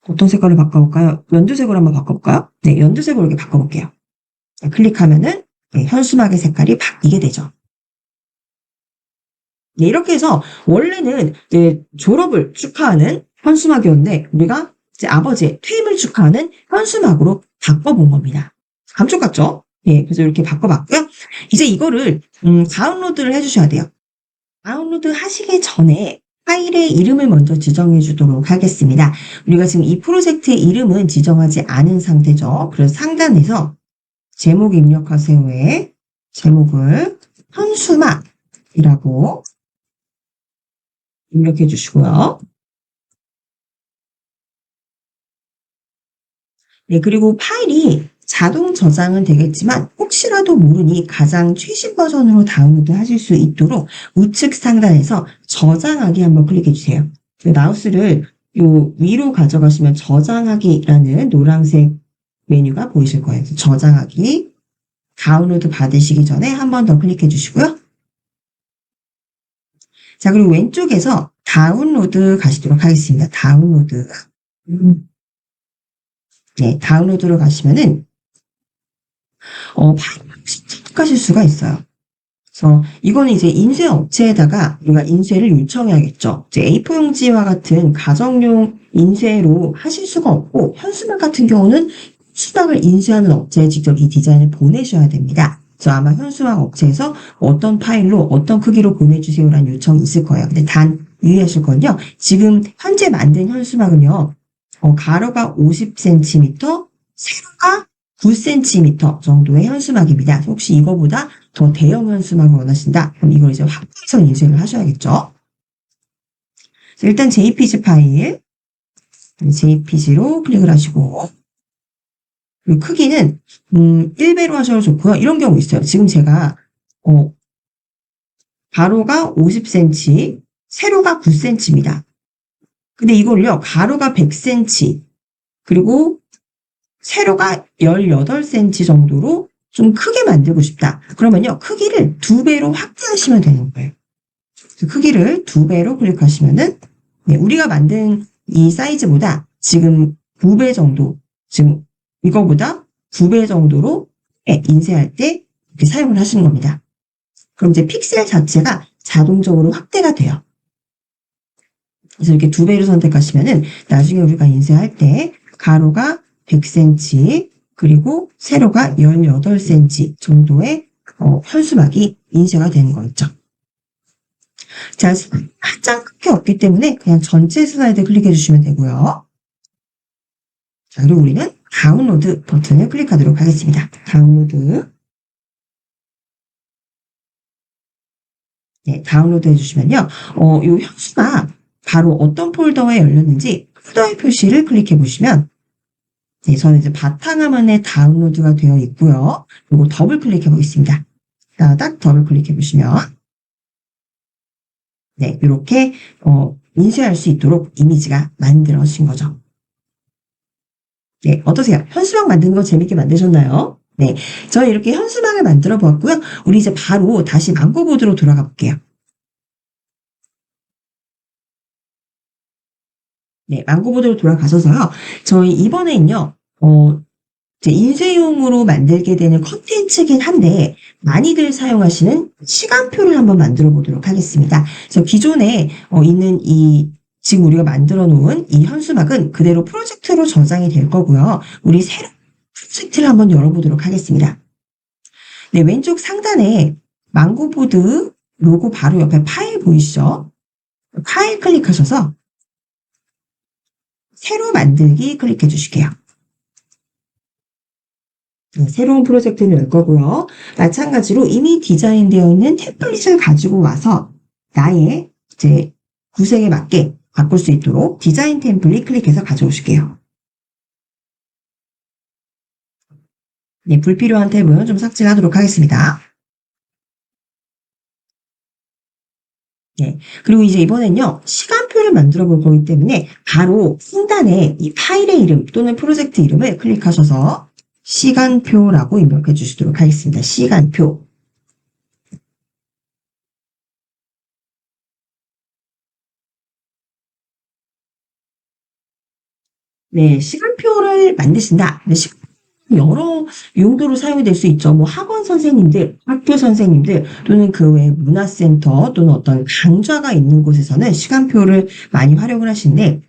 어떤 색깔로 바꿔볼까요? 연두색으로 한번 바꿔볼까요? 네, 연두색으로 이렇게 바꿔볼게요. 클릭하면은 현수막의 색깔이 바뀌게 되죠. 네, 이렇게 해서 원래는 이제 졸업을 축하하는 현수막이었는데 우리가 이제 아버지의 퇴임을 축하하는 현수막으로 바꿔본 겁니다. 감쪽 같죠? 예, 그래서 이렇게 바꿔봤고요. 이제 이거를 다운로드를 해주셔야 돼요. 다운로드 하시기 전에 파일의 이름을 먼저 지정해 주도록 하겠습니다. 우리가 지금 이 프로젝트의 이름은 지정하지 않은 상태죠. 그래서 상단에서 제목 입력하세요에 제목을 현수막이라고 입력해 주시고요. 네, 그리고 파일이 자동 저장은 되겠지만 혹시라도 모르니 가장 최신 버전으로 다운로드 하실 수 있도록 우측 상단에서 저장하기 한번 클릭해 주세요. 마우스를 요 위로 가져가시면 저장하기라는 노란색 메뉴가 보이실 거예요. 저장하기, 다운로드 받으시기 전에 한 번 더 클릭해 주시고요. 자, 그리고 왼쪽에서 다운로드 가시도록 하겠습니다. 다운로드. 네, 다운로드로 가시면은 파일을 선택하실 수가 있어요. 그래서 이거는 이제 인쇄 업체에다가 우리가 인쇄를 요청해야겠죠. 이제 A4 용지와 같은 가정용 인쇄로 하실 수가 없고 현수막 같은 경우는 현수막을 인쇄하는 업체에 직접 이 디자인을 보내셔야 됩니다. 그래서 아마 현수막 업체에서 어떤 파일로 어떤 크기로 보내주세요라는 요청이 있을 거예요. 근데 단 유의하실 건요. 지금 현재 만든 현수막은요. 가로가 50cm, 세로가 9cm 정도의 현수막입니다. 혹시 이거보다 더 대형 현수막을 원하신다? 그럼 이걸 이제 확대해서 인쇄를 하셔야겠죠. 일단 JPG 파일, JPG로 클릭을 하시고, 그리고 크기는 1배로 하셔도 좋고요. 이런 경우 있어요. 지금 제가 가로가 50cm, 세로가 9cm입니다. 근데 이걸요, 가로가 100cm, 그리고 세로가 18cm 정도로 좀 크게 만들고 싶다. 그러면요, 크기를 2배로 확대하시면 되는 거예요. 크기를 2배로 클릭하시면은, 네, 우리가 만든 이 사이즈보다 지금 9배 정도, 지금 이거보다 9배 정도로 인쇄할 때 이렇게 사용을 하시는 겁니다. 그럼 이제 픽셀 자체가 자동적으로 확대가 돼요. 그래서 이렇게 2배로 선택하시면은 나중에 우리가 인쇄할 때 가로가 100cm 그리고 세로가 18cm 정도의 현수막이 인쇄가 되는 거 있죠. 자, 한 장 크게 없기 때문에 그냥 전체 슬라이드 클릭해 주시면 되고요. 자, 그리고 우리는 다운로드 버튼을 클릭하도록 하겠습니다. 다운로드. 네, 다운로드 해주시면요. 이 현수막 바로 어떤 폴더에 열렸는지 폴더의 표시를 클릭해 보시면 네, 저는 이제 바탕화면에 다운로드가 되어 있고요. 그리고 더블 클릭해 보겠습니다. 자, 딱 더블 클릭해 보시면 네, 이렇게 인쇄할 수 있도록 이미지가 만들어진 거죠. 네, 어떠세요? 현수막 만드는 거 재밌게 만드셨나요? 네, 저희 이렇게 현수막을 만들어 보았고요. 우리 이제 바로 다시 망고보드로 돌아가 볼게요. 네, 망고보드로 돌아가셔서요. 저희 이번에는요, 이제 인쇄용으로 만들게 되는 컨텐츠긴 한데, 많이들 사용하시는 시간표를 한번 만들어 보도록 하겠습니다. 그래서 기존에 있는 지금 우리가 만들어 놓은 이 현수막은 그대로 프로젝트로 저장이 될 거고요. 우리 새로운 프로젝트를 한번 열어보도록 하겠습니다. 네, 왼쪽 상단에 망고보드 로고 바로 옆에 파일 보이시죠? 파일 클릭하셔서 새로 만들기 클릭해 주실게요. 새로운 프로젝트를 열 거고요. 마찬가지로 이미 디자인되어 있는 템플릿을 가지고 와서 나의 이제 구색에 맞게 바꿀 수 있도록 디자인 템플릿 클릭해서 가져오실게요. 네, 불필요한 탭은 좀 삭제하도록 하겠습니다. 네. 그리고 이제 이번엔요, 시간표를 만들어 볼 거기 때문에 바로 상단에 이 파일의 이름 또는 프로젝트 이름을 클릭하셔서 시간표라고 입력해 주시도록 하겠습니다. 시간표. 네, 시간표를 만드신다. 네, 여러 용도로 사용이 될 수 있죠. 뭐 학원 선생님들, 학교 선생님들 또는 그 외 문화센터 또는 어떤 강좌가 있는 곳에서는 시간표를 많이 활용을 하시는데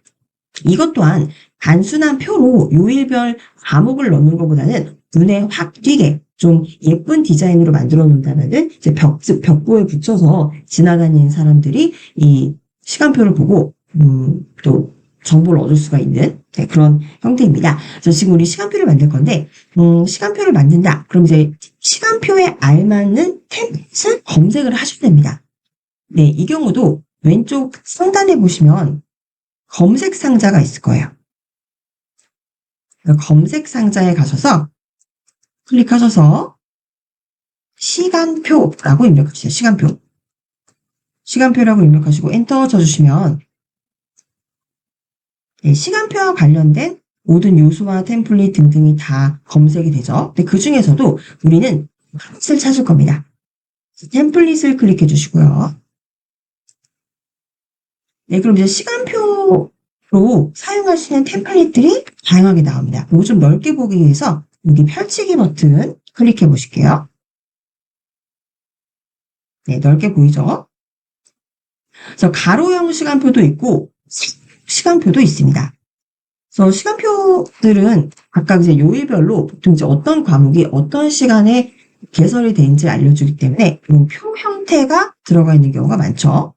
이것 또한 단순한 표로 요일별 과목을 넣는 것보다는 눈에 확 띄게 좀 예쁜 디자인으로 만들어 놓는다면은 이제 벽보에 붙여서 지나다니는 사람들이 이 시간표를 보고 또 정보를 얻을 수가 있는 그런 형태입니다. 그래서 지금 우리 시간표를 만들 건데 시간표를 만든다. 그럼 이제 시간표에 알맞는 템플릿을 검색을 하시면 됩니다. 네, 이 경우도 왼쪽 상단에 보시면 검색 상자가 있을 거예요. 검색 상자에 가셔서 클릭하셔서 시간표라고 입력하세요. 시간표. 시간표라고 입력하시고 엔터 쳐주시면 네, 시간표와 관련된 모든 요소와 템플릿 등등이 다 검색이 되죠. 근데 그 중에서도 우리는 템플릿을 찾을 겁니다. 템플릿을 클릭해 주시고요. 네, 그럼 이제 시간표로 사용하시는 템플릿들이 다양하게 나옵니다. 이거 좀 넓게 보기 위해서 여기 펼치기 버튼 클릭해 보실게요. 네, 넓게 보이죠? 그래서 가로형 시간표도 있고 시간표도 있습니다. 그래서 시간표들은 각각 이제 요일별로 보통 이제 어떤 과목이 어떤 시간에 개설이 되는지 알려주기 때문에 표 형태가 들어가 있는 경우가 많죠.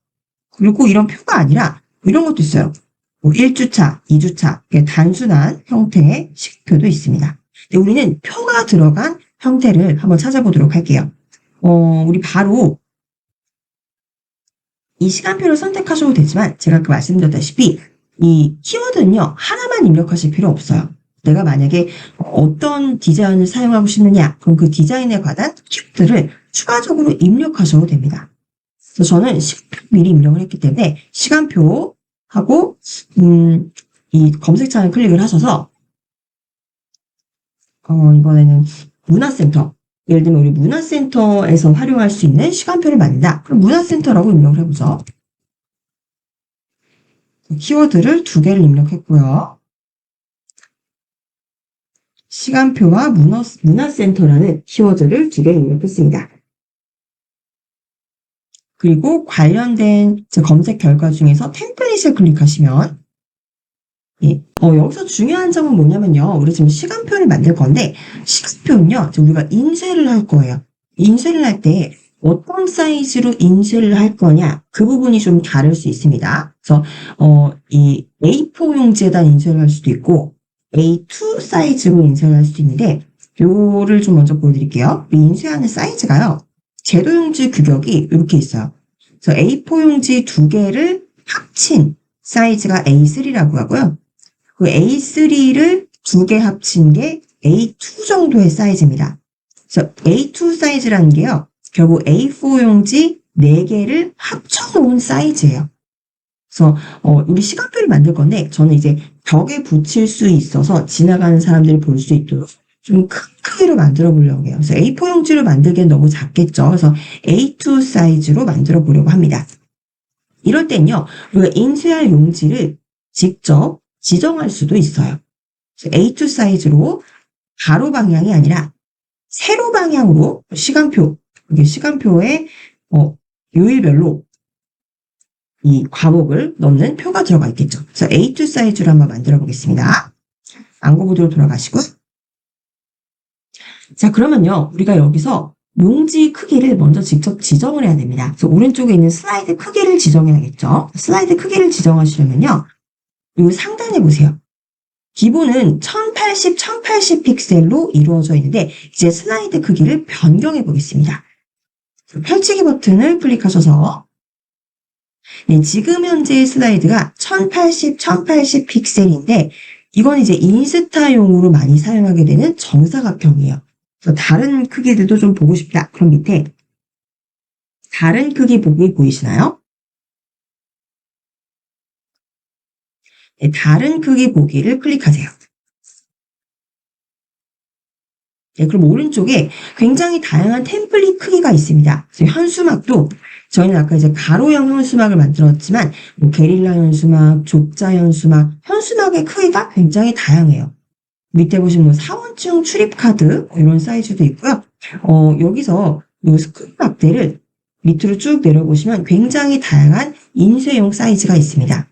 그리고 이런 표가 아니라 이런 것도 있어요. 뭐 1주차, 2주차, 단순한 형태의 시간표도 있습니다. 근데 우리는 표가 들어간 형태를 한번 찾아보도록 할게요. 우리 바로 이 시간표를 선택하셔도 되지만 제가 아까 말씀드렸다시피 이 키워드는요. 하나만 입력하실 필요 없어요. 내가 만약에 어떤 디자인을 사용하고 싶느냐 그럼 그 디자인에 관한 키워드를 추가적으로 입력하셔도 됩니다. 그래서 저는 시간표 미리 입력을 했기 때문에 시간표 하고 이 검색창을 클릭을 하셔서 이번에는 문화센터 예를 들면 우리 문화센터에서 활용할 수 있는 시간표를 만든다. 그럼 문화센터라고 입력을 해보죠. 키워드를 2개를 입력했고요. 시간표와 문화센터라는 키워드를 2개를 입력했습니다. 그리고 관련된 검색 결과 중에서 템플릿을 클릭하시면 예, 여기서 중요한 점은 뭐냐면요. 우리 지금 시간표를 만들 건데 시간표는요. 우리가 인쇄를 할 거예요. 인쇄를 할 때 어떤 사이즈로 인쇄를 할 거냐 그 부분이 좀 다를 수 있습니다. 그래서 이 A4 용지에다 인쇄를 할 수도 있고 A2 사이즈로 인쇄를 할 수도 있는데 요거를 좀 먼저 보여드릴게요. 인쇄하는 사이즈가요. 제도용지 규격이 이렇게 있어요. 그래서 A4 용지 2개를 합친 사이즈가 A3라고 하고요. 그 A3를 2개 합친 게 A2 정도의 사이즈입니다. 그래서 A2 사이즈라는 게요. 결국 A4 용지 4개를 합쳐놓은 사이즈예요. 그래서 우리 시간표를 만들 건데 저는 이제 벽에 붙일 수 있어서 지나가는 사람들이 볼 수 있도록 좀 큰 크기로 만들어 보려고 해요. 그래서 A4 용지로 만들기엔 너무 작겠죠. 그래서 A2 사이즈로 만들어 보려고 합니다. 이럴 땐요. 우리가 인쇄할 용지를 직접 지정할 수도 있어요. A2 사이즈로 가로 방향이 아니라 세로 방향으로 시간표, 이게 시간표에 요일별로 이 과목을 넣는 표가 들어가 있겠죠. 그래서 A2 사이즈로 한번 만들어 보겠습니다. 안고 구도로 돌아가시고 자 그러면요. 우리가 여기서 용지 크기를 먼저 직접 지정을 해야 됩니다. 그래서 오른쪽에 있는 슬라이드 크기를 지정해야겠죠. 슬라이드 크기를 지정하시려면요. 이 상단에 보세요. 기본은 1080, 1080 픽셀로 이루어져 있는데 이제 슬라이드 크기를 변경해 보겠습니다. 펼치기 버튼을 클릭하셔서 네, 지금 현재의 슬라이드가 1080, 1080 픽셀인데 이건 이제 인스타용으로 많이 사용하게 되는 정사각형이에요. 그래서 다른 크기들도 좀 보고 싶다. 그럼 밑에 다른 크기 보기 보이시나요? 네, 다른 크기 보기를 클릭하세요. 네, 그럼 오른쪽에 굉장히 다양한 템플릿 크기가 있습니다. 현수막도 저희는 아까 이제 가로형 현수막을 만들었지만 뭐 게릴라 현수막, 족자 현수막, 현수막의 크기가 굉장히 다양해요. 밑에 보시면 뭐 사원증 출입 카드 이런 사이즈도 있고요. 여기서 이 스크린 막대를 밑으로 쭉 내려보시면 굉장히 다양한 인쇄용 사이즈가 있습니다.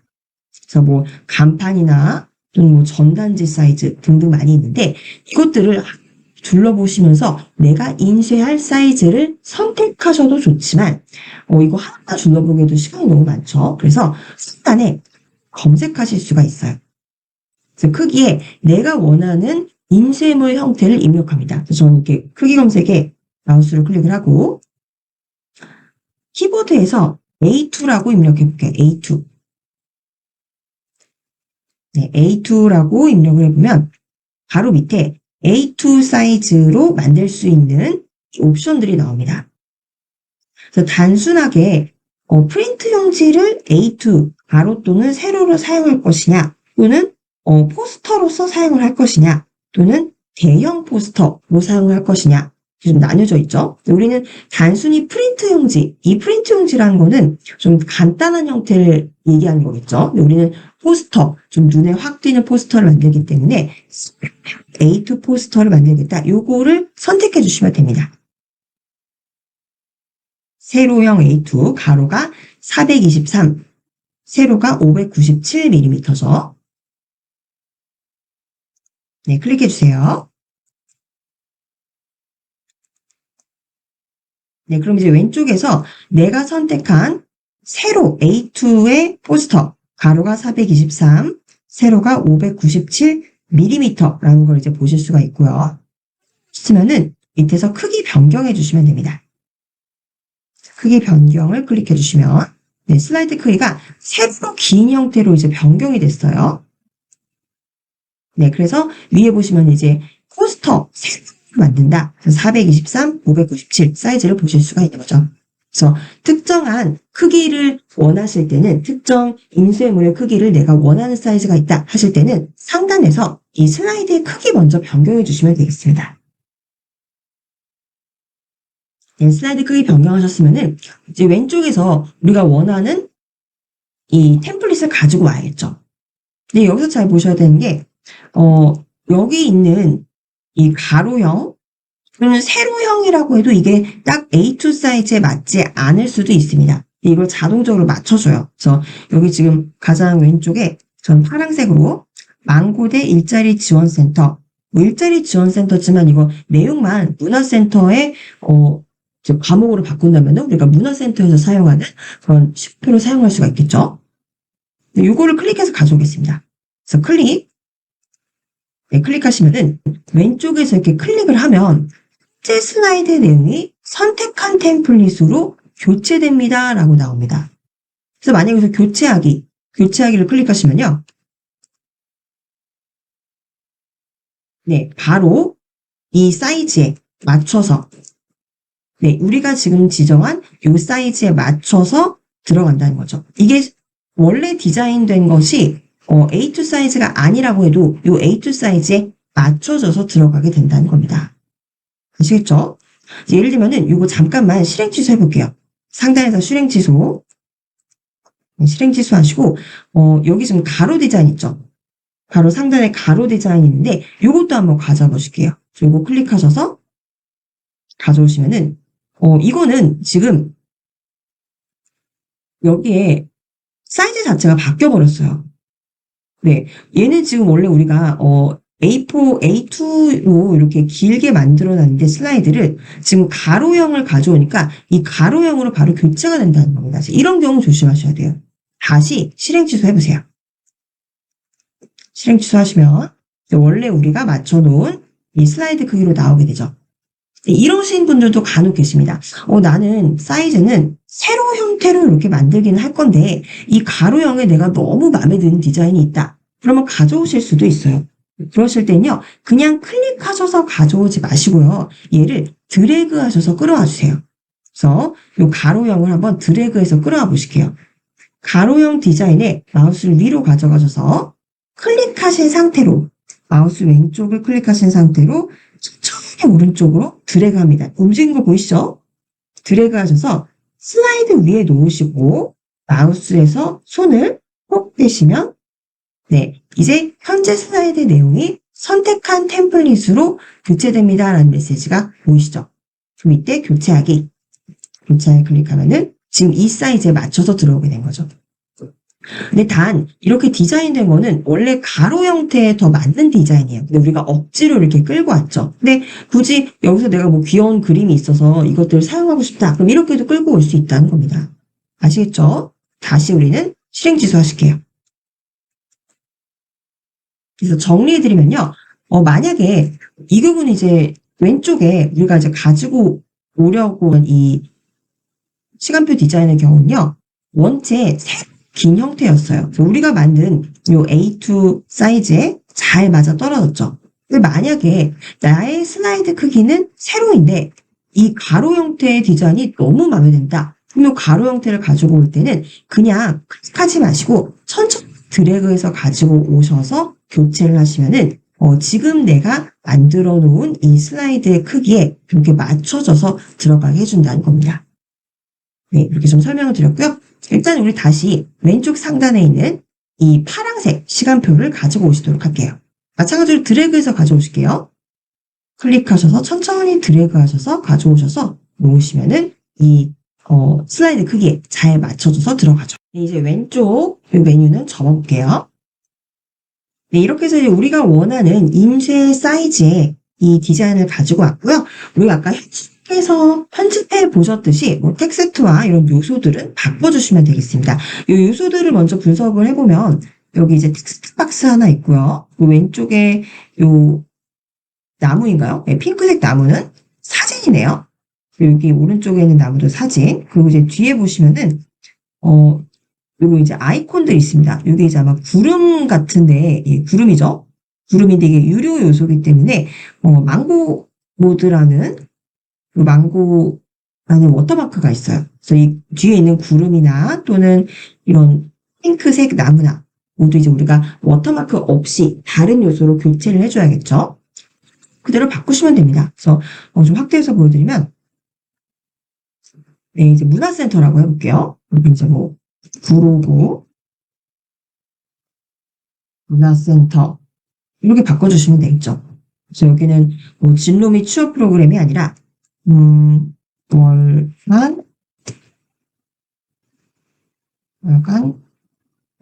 그래서 뭐 간판이나 또는 뭐 전단지 사이즈 등등 많이 있는데 이것들을 둘러보시면서 내가 인쇄할 사이즈를 선택하셔도 좋지만 이거 하나 둘러보기에도 시간이 너무 많죠. 그래서 상단에 검색하실 수가 있어요. 그래서 크기에 내가 원하는 인쇄물 형태를 입력합니다. 그래서 저는 이렇게 크기 검색에 마우스로 클릭을 하고 키보드에서 A2라고 입력해 볼게요. A2. 네, A2라고 입력을 해보면 바로 밑에 A2 사이즈로 만들 수 있는 옵션들이 나옵니다. 그래서 단순하게 프린트 용지를 A2 가로 또는 세로로 사용할 것이냐 또는 포스터로서 사용을 할 것이냐 또는 대형 포스터로 사용을 할 것이냐 좀 나뉘어져 있죠. 우리는 단순히 프린트 용지, 이 프린트 용지라는 거는 좀 간단한 형태를 얘기하는 거겠죠. 우리는 포스터, 좀 눈에 확 띄는 포스터를 만들기 때문에 A2 포스터를 만들겠다. 요거를 선택해 주시면 됩니다. 세로형 A2, 가로가 423, 세로가 597mm죠. 네, 클릭해 주세요. 네, 그럼 이제 왼쪽에서 내가 선택한 세로 A2의 포스터, 가로가 423, 세로가 597mm라는 걸 이제 보실 수가 있고요. 있으면은 밑에서 크기 변경해 주시면 됩니다. 크기 변경을 클릭해 주시면 네, 슬라이드 크기가 세로 긴 형태로 이제 변경이 됐어요. 네, 그래서 위에 보시면 이제 포스터 세로로 만든다. 그래서 423, 597 사이즈를 보실 수가 있는 거죠. 그래서 특정한 크기를 원하실 때는 특정 인쇄물의 크기를 내가 원하는 사이즈가 있다 하실 때는 상단에서 이 슬라이드의 크기 먼저 변경해 주시면 되겠습니다. 네, 슬라이드 크기 변경하셨으면은 이제 왼쪽에서 우리가 원하는 이 템플릿을 가지고 와야겠죠. 근데 여기서 잘 보셔야 되는 게 여기 있는 이 가로형 또는 세로형이라고 해도 이게 딱 A2 사이즈에 맞지 않을 수도 있습니다. 이걸 자동적으로 맞춰줘요. 그래서 여기 지금 가장 왼쪽에 전 파란색으로 망고대 일자리 지원센터, 뭐 일자리 지원센터지만 이거 내용만 문화센터에 이제 과목으로 바꾼다면 우리가 문화센터에서 사용하는 그런 식표로 사용할 수가 있겠죠. 이거를 클릭해서 가져오겠습니다. 그래서 클릭. 네, 클릭하시면은 왼쪽에서 이렇게 클릭을 하면 실제 슬라이드 내용이 선택한 템플릿으로 교체됩니다. 라고 나옵니다. 그래서 만약에 여기서 교체하기를 클릭하시면요. 네, 바로 이 사이즈에 맞춰서 네, 우리가 지금 지정한 이 사이즈에 맞춰서 들어간다는 거죠. 이게 원래 디자인된 것이 A2 사이즈가 아니라고 해도 이 A2 사이즈에 맞춰져서 들어가게 된다는 겁니다. 아시겠죠? 예를 들면은 이거 잠깐만 실행 취소 해볼게요. 상단에서 실행 취소 하시고 여기 지금 가로 디자인 있죠? 바로 상단에 가로 디자인이 있는데 이것도 한번 가져와 보실게요. 이거 클릭하셔서 가져오시면은 이거는 지금 여기에 사이즈 자체가 바뀌어 버렸어요. 네, 얘는 지금 원래 우리가 A4, A2로 이렇게 길게 만들어 놨는데 슬라이드를 지금 가로형을 가져오니까 이 가로형으로 바로 교체가 된다는 겁니다. 이런 경우 조심하셔야 돼요. 다시 실행 취소 해보세요. 실행 취소하시면 원래 우리가 맞춰놓은 이 슬라이드 크기로 나오게 되죠. 이러신 분들도 간혹 계십니다. 나는 사이즈는 세로 형태로 이렇게 만들기는 할 건데 이 가로형에 내가 너무 마음에 드는 디자인이 있다. 그러면 가져오실 수도 있어요. 그러실 때는요. 그냥 클릭하셔서 가져오지 마시고요. 얘를 드래그 하셔서 끌어와 주세요. 그래서 이 가로형을 한번 드래그해서 끌어와 보실게요. 가로형 디자인에 마우스를 위로 가져가셔서 클릭하신 상태로 마우스 왼쪽을 클릭하신 상태로 천천히 오른쪽으로 드래그합니다. 움직이는 거 보이시죠? 드래그 하셔서 슬라이드 위에 놓으시고 마우스에서 손을 꼭 대시면 네, 이제 현재 슬라이드 내용이 선택한 템플릿으로 교체됩니다. 라는 메시지가 보이시죠? 그럼 이때 교체하기. 교체하기 클릭하면은 지금 이 사이즈에 맞춰서 들어오게 된 거죠. 근데 단 이렇게 디자인된 거는 원래 가로 형태에 더 맞는 디자인이에요. 근데 우리가 억지로 이렇게 끌고 왔죠. 근데 굳이 여기서 내가 뭐 귀여운 그림이 있어서 이것들을 사용하고 싶다. 그럼 이렇게도 끌고 올 수 있다는 겁니다. 아시겠죠? 다시 우리는 실행 취소하실게요. 그래서 정리해드리면요. 만약에 이 부분 이제 왼쪽에 우리가 이제 가지고 오려고 한 이 시간표 디자인의 경우는요. 원체 긴 형태였어요. 그래서 우리가 만든 요 A2 사이즈에 잘 맞아 떨어졌죠. 근데 만약에 나의 슬라이드 크기는 세로인데 이 가로 형태의 디자인이 너무 마음에 든다. 그럼 이 가로 형태를 가지고 올 때는 그냥 클릭하지 마시고 천천히 드래그해서 가지고 오셔서 교체를 하시면은 지금 내가 만들어 놓은 이 슬라이드의 크기에 이렇게 맞춰져서 들어가게 해준다는 겁니다. 네, 이렇게 좀 설명을 드렸고요. 일단 우리 다시 왼쪽 상단에 있는 이 파란색 시간표를 가지고 오시도록 할게요. 마찬가지로 드래그해서 가져오실게요. 클릭하셔서 천천히 드래그하셔서 가져오셔서 놓으시면은 이 슬라이드 크기에 잘 맞춰줘서 들어가죠. 네, 이제 왼쪽 이 메뉴는 접어볼게요. 네, 이렇게 해서 이제 우리가 원하는 임시 사이즈의 이 디자인을 가지고 왔고요. 우리가 아까 해서 편집해 보셨듯이 뭐 텍스트와 이런 요소들은 바꿔주시면 되겠습니다. 이 요소들을 먼저 분석을 해보면 여기 이제 텍스트 박스 하나 있고요. 그 왼쪽에 요 나무인가요? 네, 핑크색 나무는 사진이네요. 여기 오른쪽에 있는 나무도 사진. 그리고 이제 뒤에 보시면은 요거 이제 아이콘들 있습니다. 요게 이제 아마 구름 같은데, 예, 구름이죠? 구름인데 이게 유료 요소이기 때문에 망고 모드라는 망고라는 워터마크가 있어요. 그래서 이 뒤에 있는 구름이나 또는 이런 핑크색 나무나 모두 이제 우리가 워터마크 없이 다른 요소로 교체를 해줘야겠죠. 그대로 바꾸시면 됩니다. 그래서 좀 확대해서 보여드리면, 네, 이제 문화센터라고 해볼게요. 여기 이제 뭐 구로구 문화센터 이렇게 바꿔주시면 되겠죠. 그래서 여기는 뭐 진로 및 취업 프로그램이 아니라 월간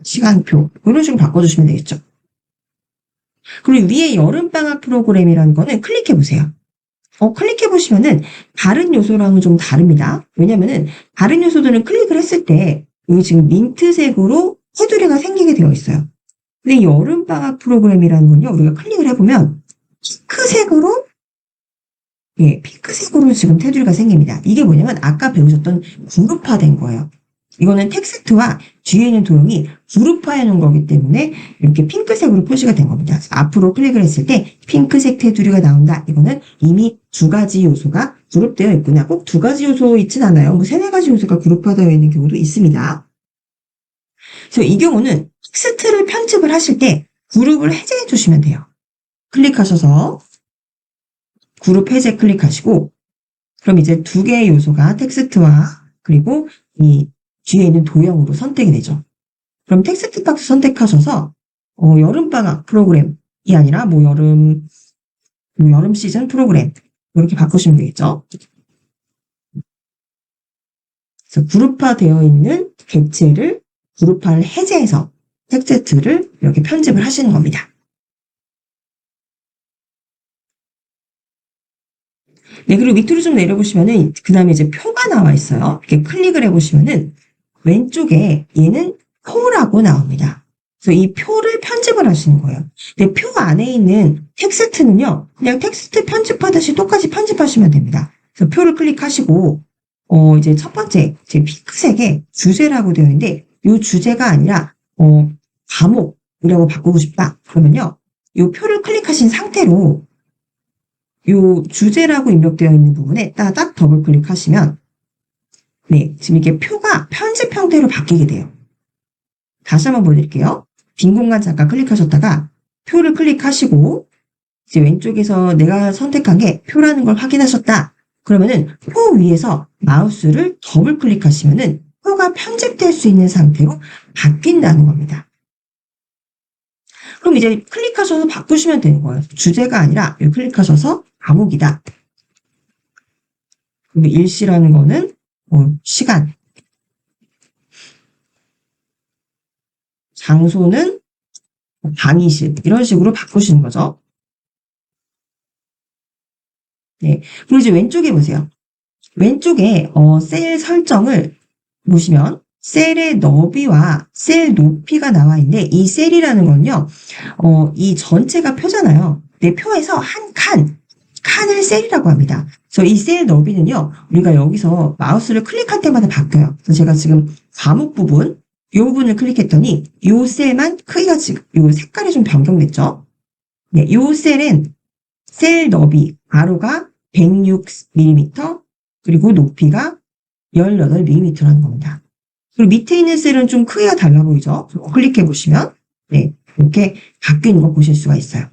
시간표 이런 식으로 바꿔주시면 되겠죠. 그리고 위에 여름방학 프로그램이라는 거는 클릭해보세요. 클릭해보시면은 다른 요소랑은 좀 다릅니다. 왜냐면은 다른 요소들은 클릭을 했을 때 여기 지금 민트색으로 테두리가 생기게 되어 있어요. 근데 여름방학 프로그램이라는 건요, 우리가 클릭을 해보면 핑크색으로 예, 핑크색으로 지금 테두리가 생깁니다. 이게 뭐냐면 아까 배우셨던 그룹화된 거예요. 이거는 텍스트와 뒤에 있는 도형이 그룹화해 놓은 거기 때문에 이렇게 핑크색으로 표시가 된 겁니다. 앞으로 클릭을 했을 때 핑크색 테두리가 나온다. 이거는 이미 두 가지 요소가 그룹되어 있구나. 꼭 두 가지 요소 있진 않아요. 뭐 세네 가지 요소가 그룹화되어 있는 경우도 있습니다. 그래서 이 경우는 텍스트를 편집을 하실 때 그룹을 해제해 주시면 돼요. 클릭하셔서 그룹 해제 클릭하시고 그럼 이제 두 개의 요소가 텍스트와 그리고 이 뒤에 있는 도형으로 선택이 되죠. 그럼 텍스트 박스 선택하셔서 여름방학 프로그램이 아니라 뭐 여름 시즌 프로그램 이렇게 바꾸시면 되겠죠. 그래서 그룹화되어 있는 객체를 그룹화를 해제해서 텍스트를 이렇게 편집을 하시는 겁니다. 네, 그리고 밑으로 좀 내려보시면은 그 다음에 이제 표가 나와 있어요. 이렇게 클릭을 해보시면은 왼쪽에 얘는 표라고 나옵니다. 그래서 이 표를 편집을 하시는 거예요. 근데 표 안에 있는 텍스트는요, 그냥 텍스트 편집하듯이 똑같이 편집하시면 됩니다. 그래서 표를 클릭하시고, 이제 첫 번째, 제 핑크색에 주제라고 되어 있는데, 이 주제가 아니라, 과목이라고 바꾸고 싶다. 그러면요, 이 표를 클릭하신 상태로, 이 주제라고 입력되어 있는 부분에 딱 더블 클릭하시면, 네, 지금 이게 표가 편집 형태로 바뀌게 돼요. 다시 한번 보여드릴게요. 빈 공간 잠깐 클릭하셨다가 표를 클릭하시고 이제 왼쪽에서 내가 선택한 게 표라는 걸 확인하셨다. 그러면은 표 위에서 마우스를 더블 클릭하시면은 표가 편집될 수 있는 상태로 바뀐다는 겁니다. 그럼 이제 클릭하셔서 바꾸시면 되는 거예요. 주제가 아니라 여기 클릭하셔서 과목이다. 그리고 일시라는 거는 시간. 장소는 강의실. 이런 식으로 바꾸시는 거죠. 네. 그리고 이제 왼쪽에 보세요. 왼쪽에 셀 설정을 보시면 셀의 너비와 셀 높이가 나와 있는데 이 셀이라는 건요. 이 전체가 표잖아요. 내 표에서 한 칸을 셀이라고 합니다. 그래서 이 셀 너비는요. 우리가 여기서 마우스를 클릭할 때마다 바뀌어요. 그래서 제가 지금 과목 부분 이 부분을 클릭했더니 이 셀만 크기가 지금 이 색깔이 좀 변경됐죠. 네, 이 셀은 셀 너비 가로가 106mm 그리고 높이가 18mm라는 겁니다. 그리고 밑에 있는 셀은 좀 크기가 달라 보이죠? 클릭해 보시면 네, 이렇게 바뀌는 거 보실 수가 있어요.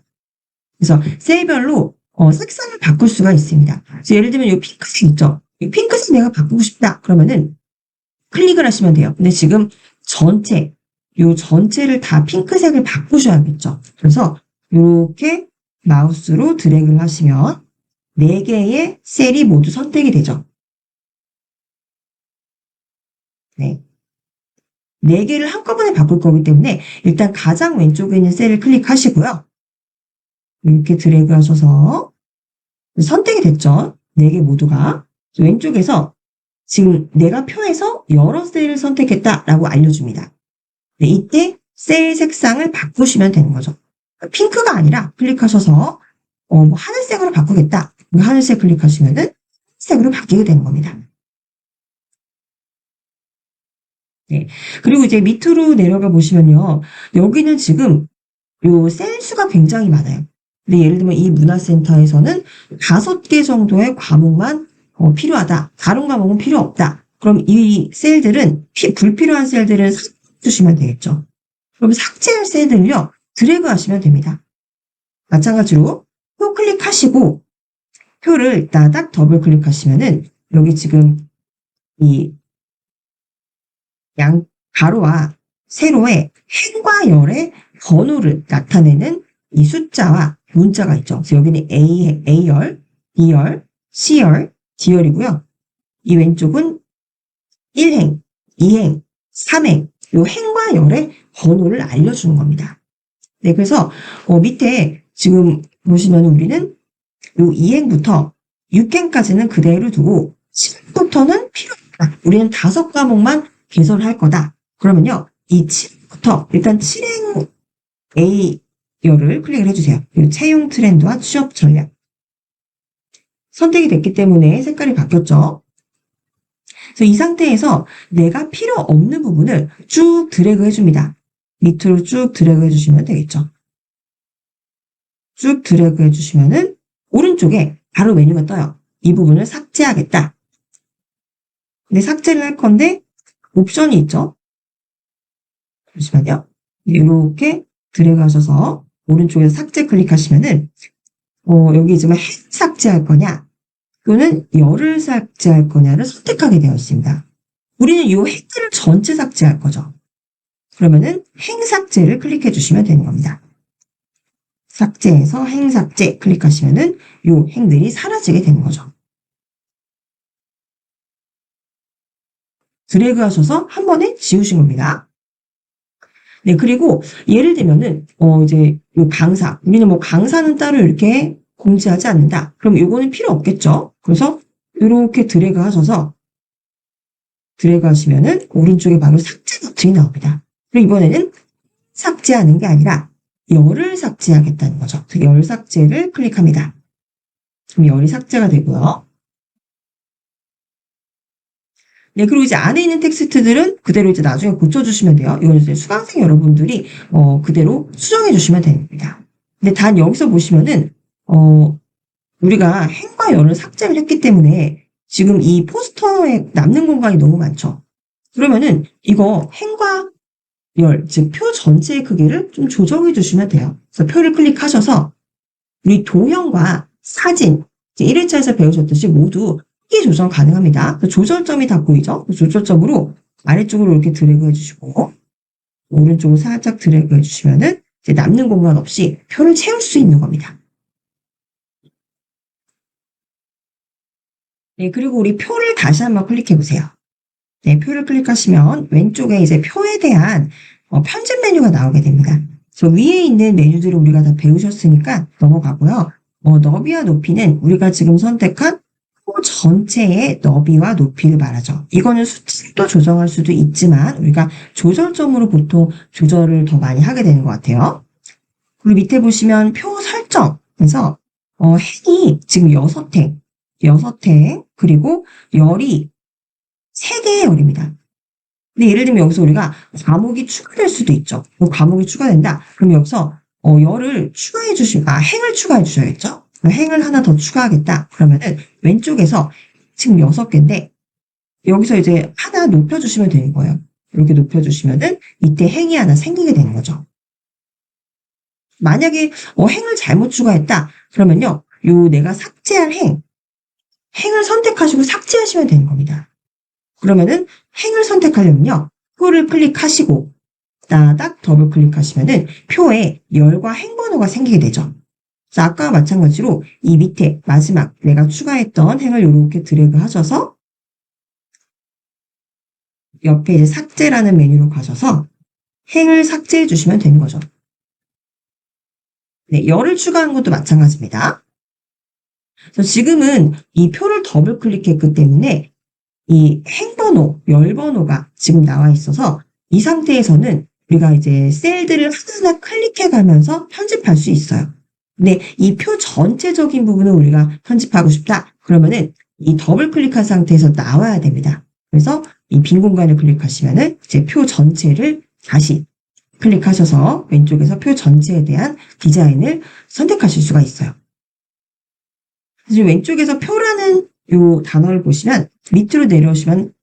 그래서 셀별로 색상을 바꿀 수가 있습니다. 그래서 예를 들면 이 핑크색 있죠? 이 핑크색 내가 바꾸고 싶다. 그러면은 클릭을 하시면 돼요. 근데 지금 이 전체를 다 핑크색을 바꾸셔야겠죠. 그래서 이렇게 마우스로 드래그를 하시면 4개의 셀이 모두 선택이 되죠. 네. 4개를 한꺼번에 바꿀 거기 때문에 일단 가장 왼쪽에 있는 셀을 클릭하시고요. 이렇게 드래그 하셔서 선택이 됐죠. 4개 모두가. 왼쪽에서 지금 내가 표에서 여러 셀을 선택했다라고 알려줍니다. 네, 이때 셀 색상을 바꾸시면 되는 거죠. 핑크가 아니라 클릭하셔서 뭐 하늘색으로 바꾸겠다. 하늘색 클릭하시면은 색으로 바뀌게 되는 겁니다. 네. 그리고 이제 밑으로 내려가 보시면요. 여기는 지금 요 셀 수가 굉장히 많아요. 근데 예를 들면 이 문화센터에서는 5개 정도의 과목만 필요하다. 다른 과목은 필요 없다. 그럼 이 셀들은 불필요한 셀들은 삭제해주시면 되겠죠. 그럼 삭제할 셀들요. 드래그 하시면 됩니다. 마찬가지로 표 클릭하시고 표를 따닥 더블 클릭하시면은 여기 지금 이 가로와 세로에 행과 열의 번호를 나타내는 이 숫자와 문자가 있죠. 그래서 여기는 A열, B열, C열, D열이고요. 이 왼쪽은 1행, 2행, 3행, 요 행과 열의 번호를 알려주는 겁니다. 네, 그래서 밑에 지금 보시면 우리는 요 2행부터 6행까지는 그대로 두고 7부터는 필요 없다. 우리는 5과목만 개설할 거다. 그러면요, 이 7부터 일단 7행 A열을 클릭을 해주세요. 그리고 채용 트렌드와 취업 전략. 선택이 됐기 때문에 색깔이 바뀌었죠. 그래서 이 상태에서 내가 필요 없는 부분을 쭉 드래그 해줍니다. 밑으로 쭉 드래그 해주시면 되겠죠. 쭉 드래그 해주시면은 오른쪽에 바로 메뉴가 떠요. 이 부분을 삭제하겠다. 근데 삭제를 할 건데 옵션이 있죠. 잠시만요. 이렇게 드래그 하셔서 오른쪽에서 삭제 클릭하시면은 여기 지금 행 삭제할 거냐 또는 열을 삭제할 거냐를 선택하게 되어 있습니다. 우리는 이 행들을 전체 삭제할 거죠. 그러면은 행 삭제를 클릭해 주시면 되는 겁니다. 삭제해서 행 삭제 클릭하시면은 이 행들이 사라지게 되는 거죠. 드래그 하셔서 한 번에 지우신 겁니다. 네, 그리고 예를 들면은 이제 요 강사, 우리는 뭐 강사는 따로 이렇게 공지하지 않는다. 그럼 요거는 필요 없겠죠. 그래서 이렇게 드래그 하셔서 드래그 하시면은 오른쪽에 바로 삭제 버튼이 나옵니다. 그리고 이번에는 삭제하는 게 아니라 열을 삭제하겠다는 거죠. 그래서 열 삭제를 클릭합니다. 그럼 열이 삭제가 되고요. 네, 그리고 이제 안에 있는 텍스트들은 그대로 이제 나중에 고쳐주시면 돼요. 이건 이제 수강생 여러분들이 그대로 수정해 주시면 됩니다. 근데 단 여기서 보시면은 우리가 행과 열을 삭제를 했기 때문에 지금 이 포스터에 남는 공간이 너무 많죠. 그러면은 이거 행과 열, 즉 표 전체의 크기를 좀 조정해 주시면 돼요. 그래서 표를 클릭하셔서 우리 도형과 사진, 1회차에서 배우셨듯이 모두 크기 조정 가능합니다. 조절점이 다 보이죠? 조절점으로 아래쪽으로 이렇게 드래그 해주시고 오른쪽으로 살짝 드래그 해주시면은 이제 남는 공간 없이 표를 채울 수 있는 겁니다. 네, 그리고 우리 표를 다시 한번 클릭해 보세요. 네, 표를 클릭하시면 왼쪽에 이제 표에 대한 편집 메뉴가 나오게 됩니다. 저 위에 있는 메뉴들을 우리가 다 배우셨으니까 넘어가고요. 너비와 높이는 우리가 지금 선택한 표 전체의 너비와 높이를 말하죠. 이거는 수치도 조정할 수도 있지만 우리가 조절점으로 보통 조절을 더 많이 하게 되는 것 같아요. 그리고 밑에 보시면 표 설정에서 행이 지금 6행, 그리고 열이 3개의 열입니다. 근데 예를 들면 여기서 우리가 과목이 추가될 수도 있죠. 과목이 추가된다. 그럼 여기서 열을 추가해 행을 추가해 주셔야겠죠? 행을 하나 더 추가하겠다. 그러면은 왼쪽에서 지금 6개인데 여기서 이제 하나 높여주시면 되는 거예요. 이렇게 높여주시면은 이때 행이 하나 생기게 되는 거죠. 만약에 행을 잘못 추가했다. 그러면요. 내가 삭제할 행을 선택하시고 삭제하시면 되는 겁니다. 그러면은 행을 선택하려면요. 표를 클릭하시고 따닥 더블 클릭하시면은 표에 열과 행 번호가 생기게 되죠. 그래서 아까와 마찬가지로 이 밑에 마지막 내가 추가했던 행을 이렇게 드래그 하셔서 옆에 이제 삭제라는 메뉴로 가셔서 행을 삭제해 주시면 되는 거죠. 네, 열을 추가한 것도 마찬가지입니다. 그래서 지금은 이 표를 더블 클릭했기 때문에 이 행번호, 열번호가 지금 나와 있어서 이 상태에서는 우리가 이제 셀들을 하나하나 클릭해 가면서 편집할 수 있어요. 근데 이 표 전체적인 부분을 우리가 편집하고 싶다. 그러면은 이 더블 클릭한 상태에서 나와야 됩니다. 그래서 이 빈 공간을 클릭하시면은 이제 표 전체를 다시 클릭하셔서 왼쪽에서 표 전체에 대한 디자인을 선택하실 수가 있어요. 사실 왼쪽에서 표라는 요 단어를 보시면 밑으로 내려오시면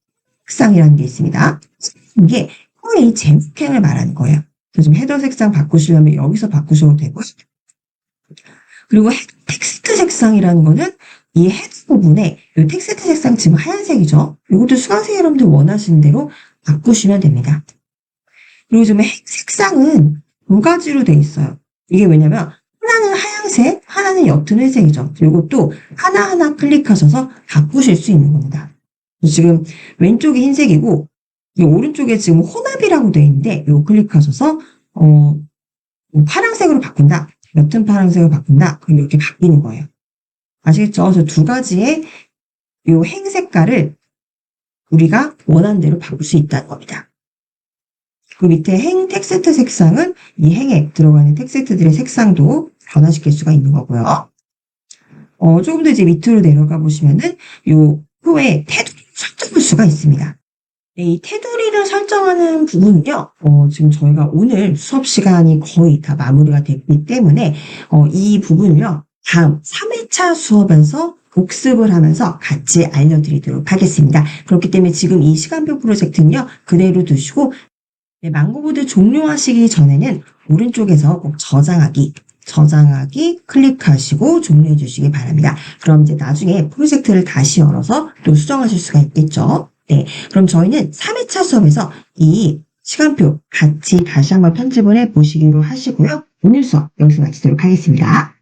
색상이라는 게 있습니다. 이게 표의 제목행을 말하는 거예요. 그래서 좀 헤더 색상 바꾸시려면 여기서 바꾸셔도 되고, 그리고 텍스트 색상이라는 거는 이 헤더 부분에 이 텍스트 색상 지금 하얀색이죠. 이것도 수강생 여러분들 원하시는 대로 바꾸시면 됩니다. 그리고 지금 색상은 2가지로 돼 있어요. 이게 왜냐면 하나는 하얀색, 하나는 옅은 회색이죠. 이것도 하나하나 클릭하셔서 바꾸실 수 있는 겁니다. 지금 왼쪽이 흰색이고 이 오른쪽에 지금 혼합이라고 되어 있는데 이거 클릭하셔서 파란색으로 바꾼다. 옅은 파란색으로 바꾼다. 그럼 이렇게 바뀌는 거예요. 아시겠죠? 그래서 2가지의 이 행 색깔을 우리가 원하는 대로 바꿀 수 있다는 겁니다. 그 밑에 행 텍스트 색상은 이 행에 들어가는 텍스트들의 색상도 변화시킬 수가 있는 거고요. 조금 더 이제 밑으로 내려가 보시면은 요 표에 테두리를 설정할 수가 있습니다. 네, 이 테두리를 설정하는 부분은요, 지금 저희가 오늘 수업 시간이 거의 다 마무리가 됐기 때문에, 이 부분을요, 다음 3회차 수업에서 복습을 하면서 같이 알려드리도록 하겠습니다. 그렇기 때문에 지금 이 시간표 프로젝트는요, 그대로 두시고, 네, 망고보드 종료하시기 전에는 오른쪽에서 꼭 저장하기 클릭하시고 종료해 주시기 바랍니다. 그럼 이제 나중에 프로젝트를 다시 열어서 또 수정하실 수가 있겠죠. 네, 그럼 저희는 3회차 수업에서 이 시간표 같이 다시 한번 편집을 해 보시기로 하시고요. 오늘 수업 여기서 마치도록 하겠습니다.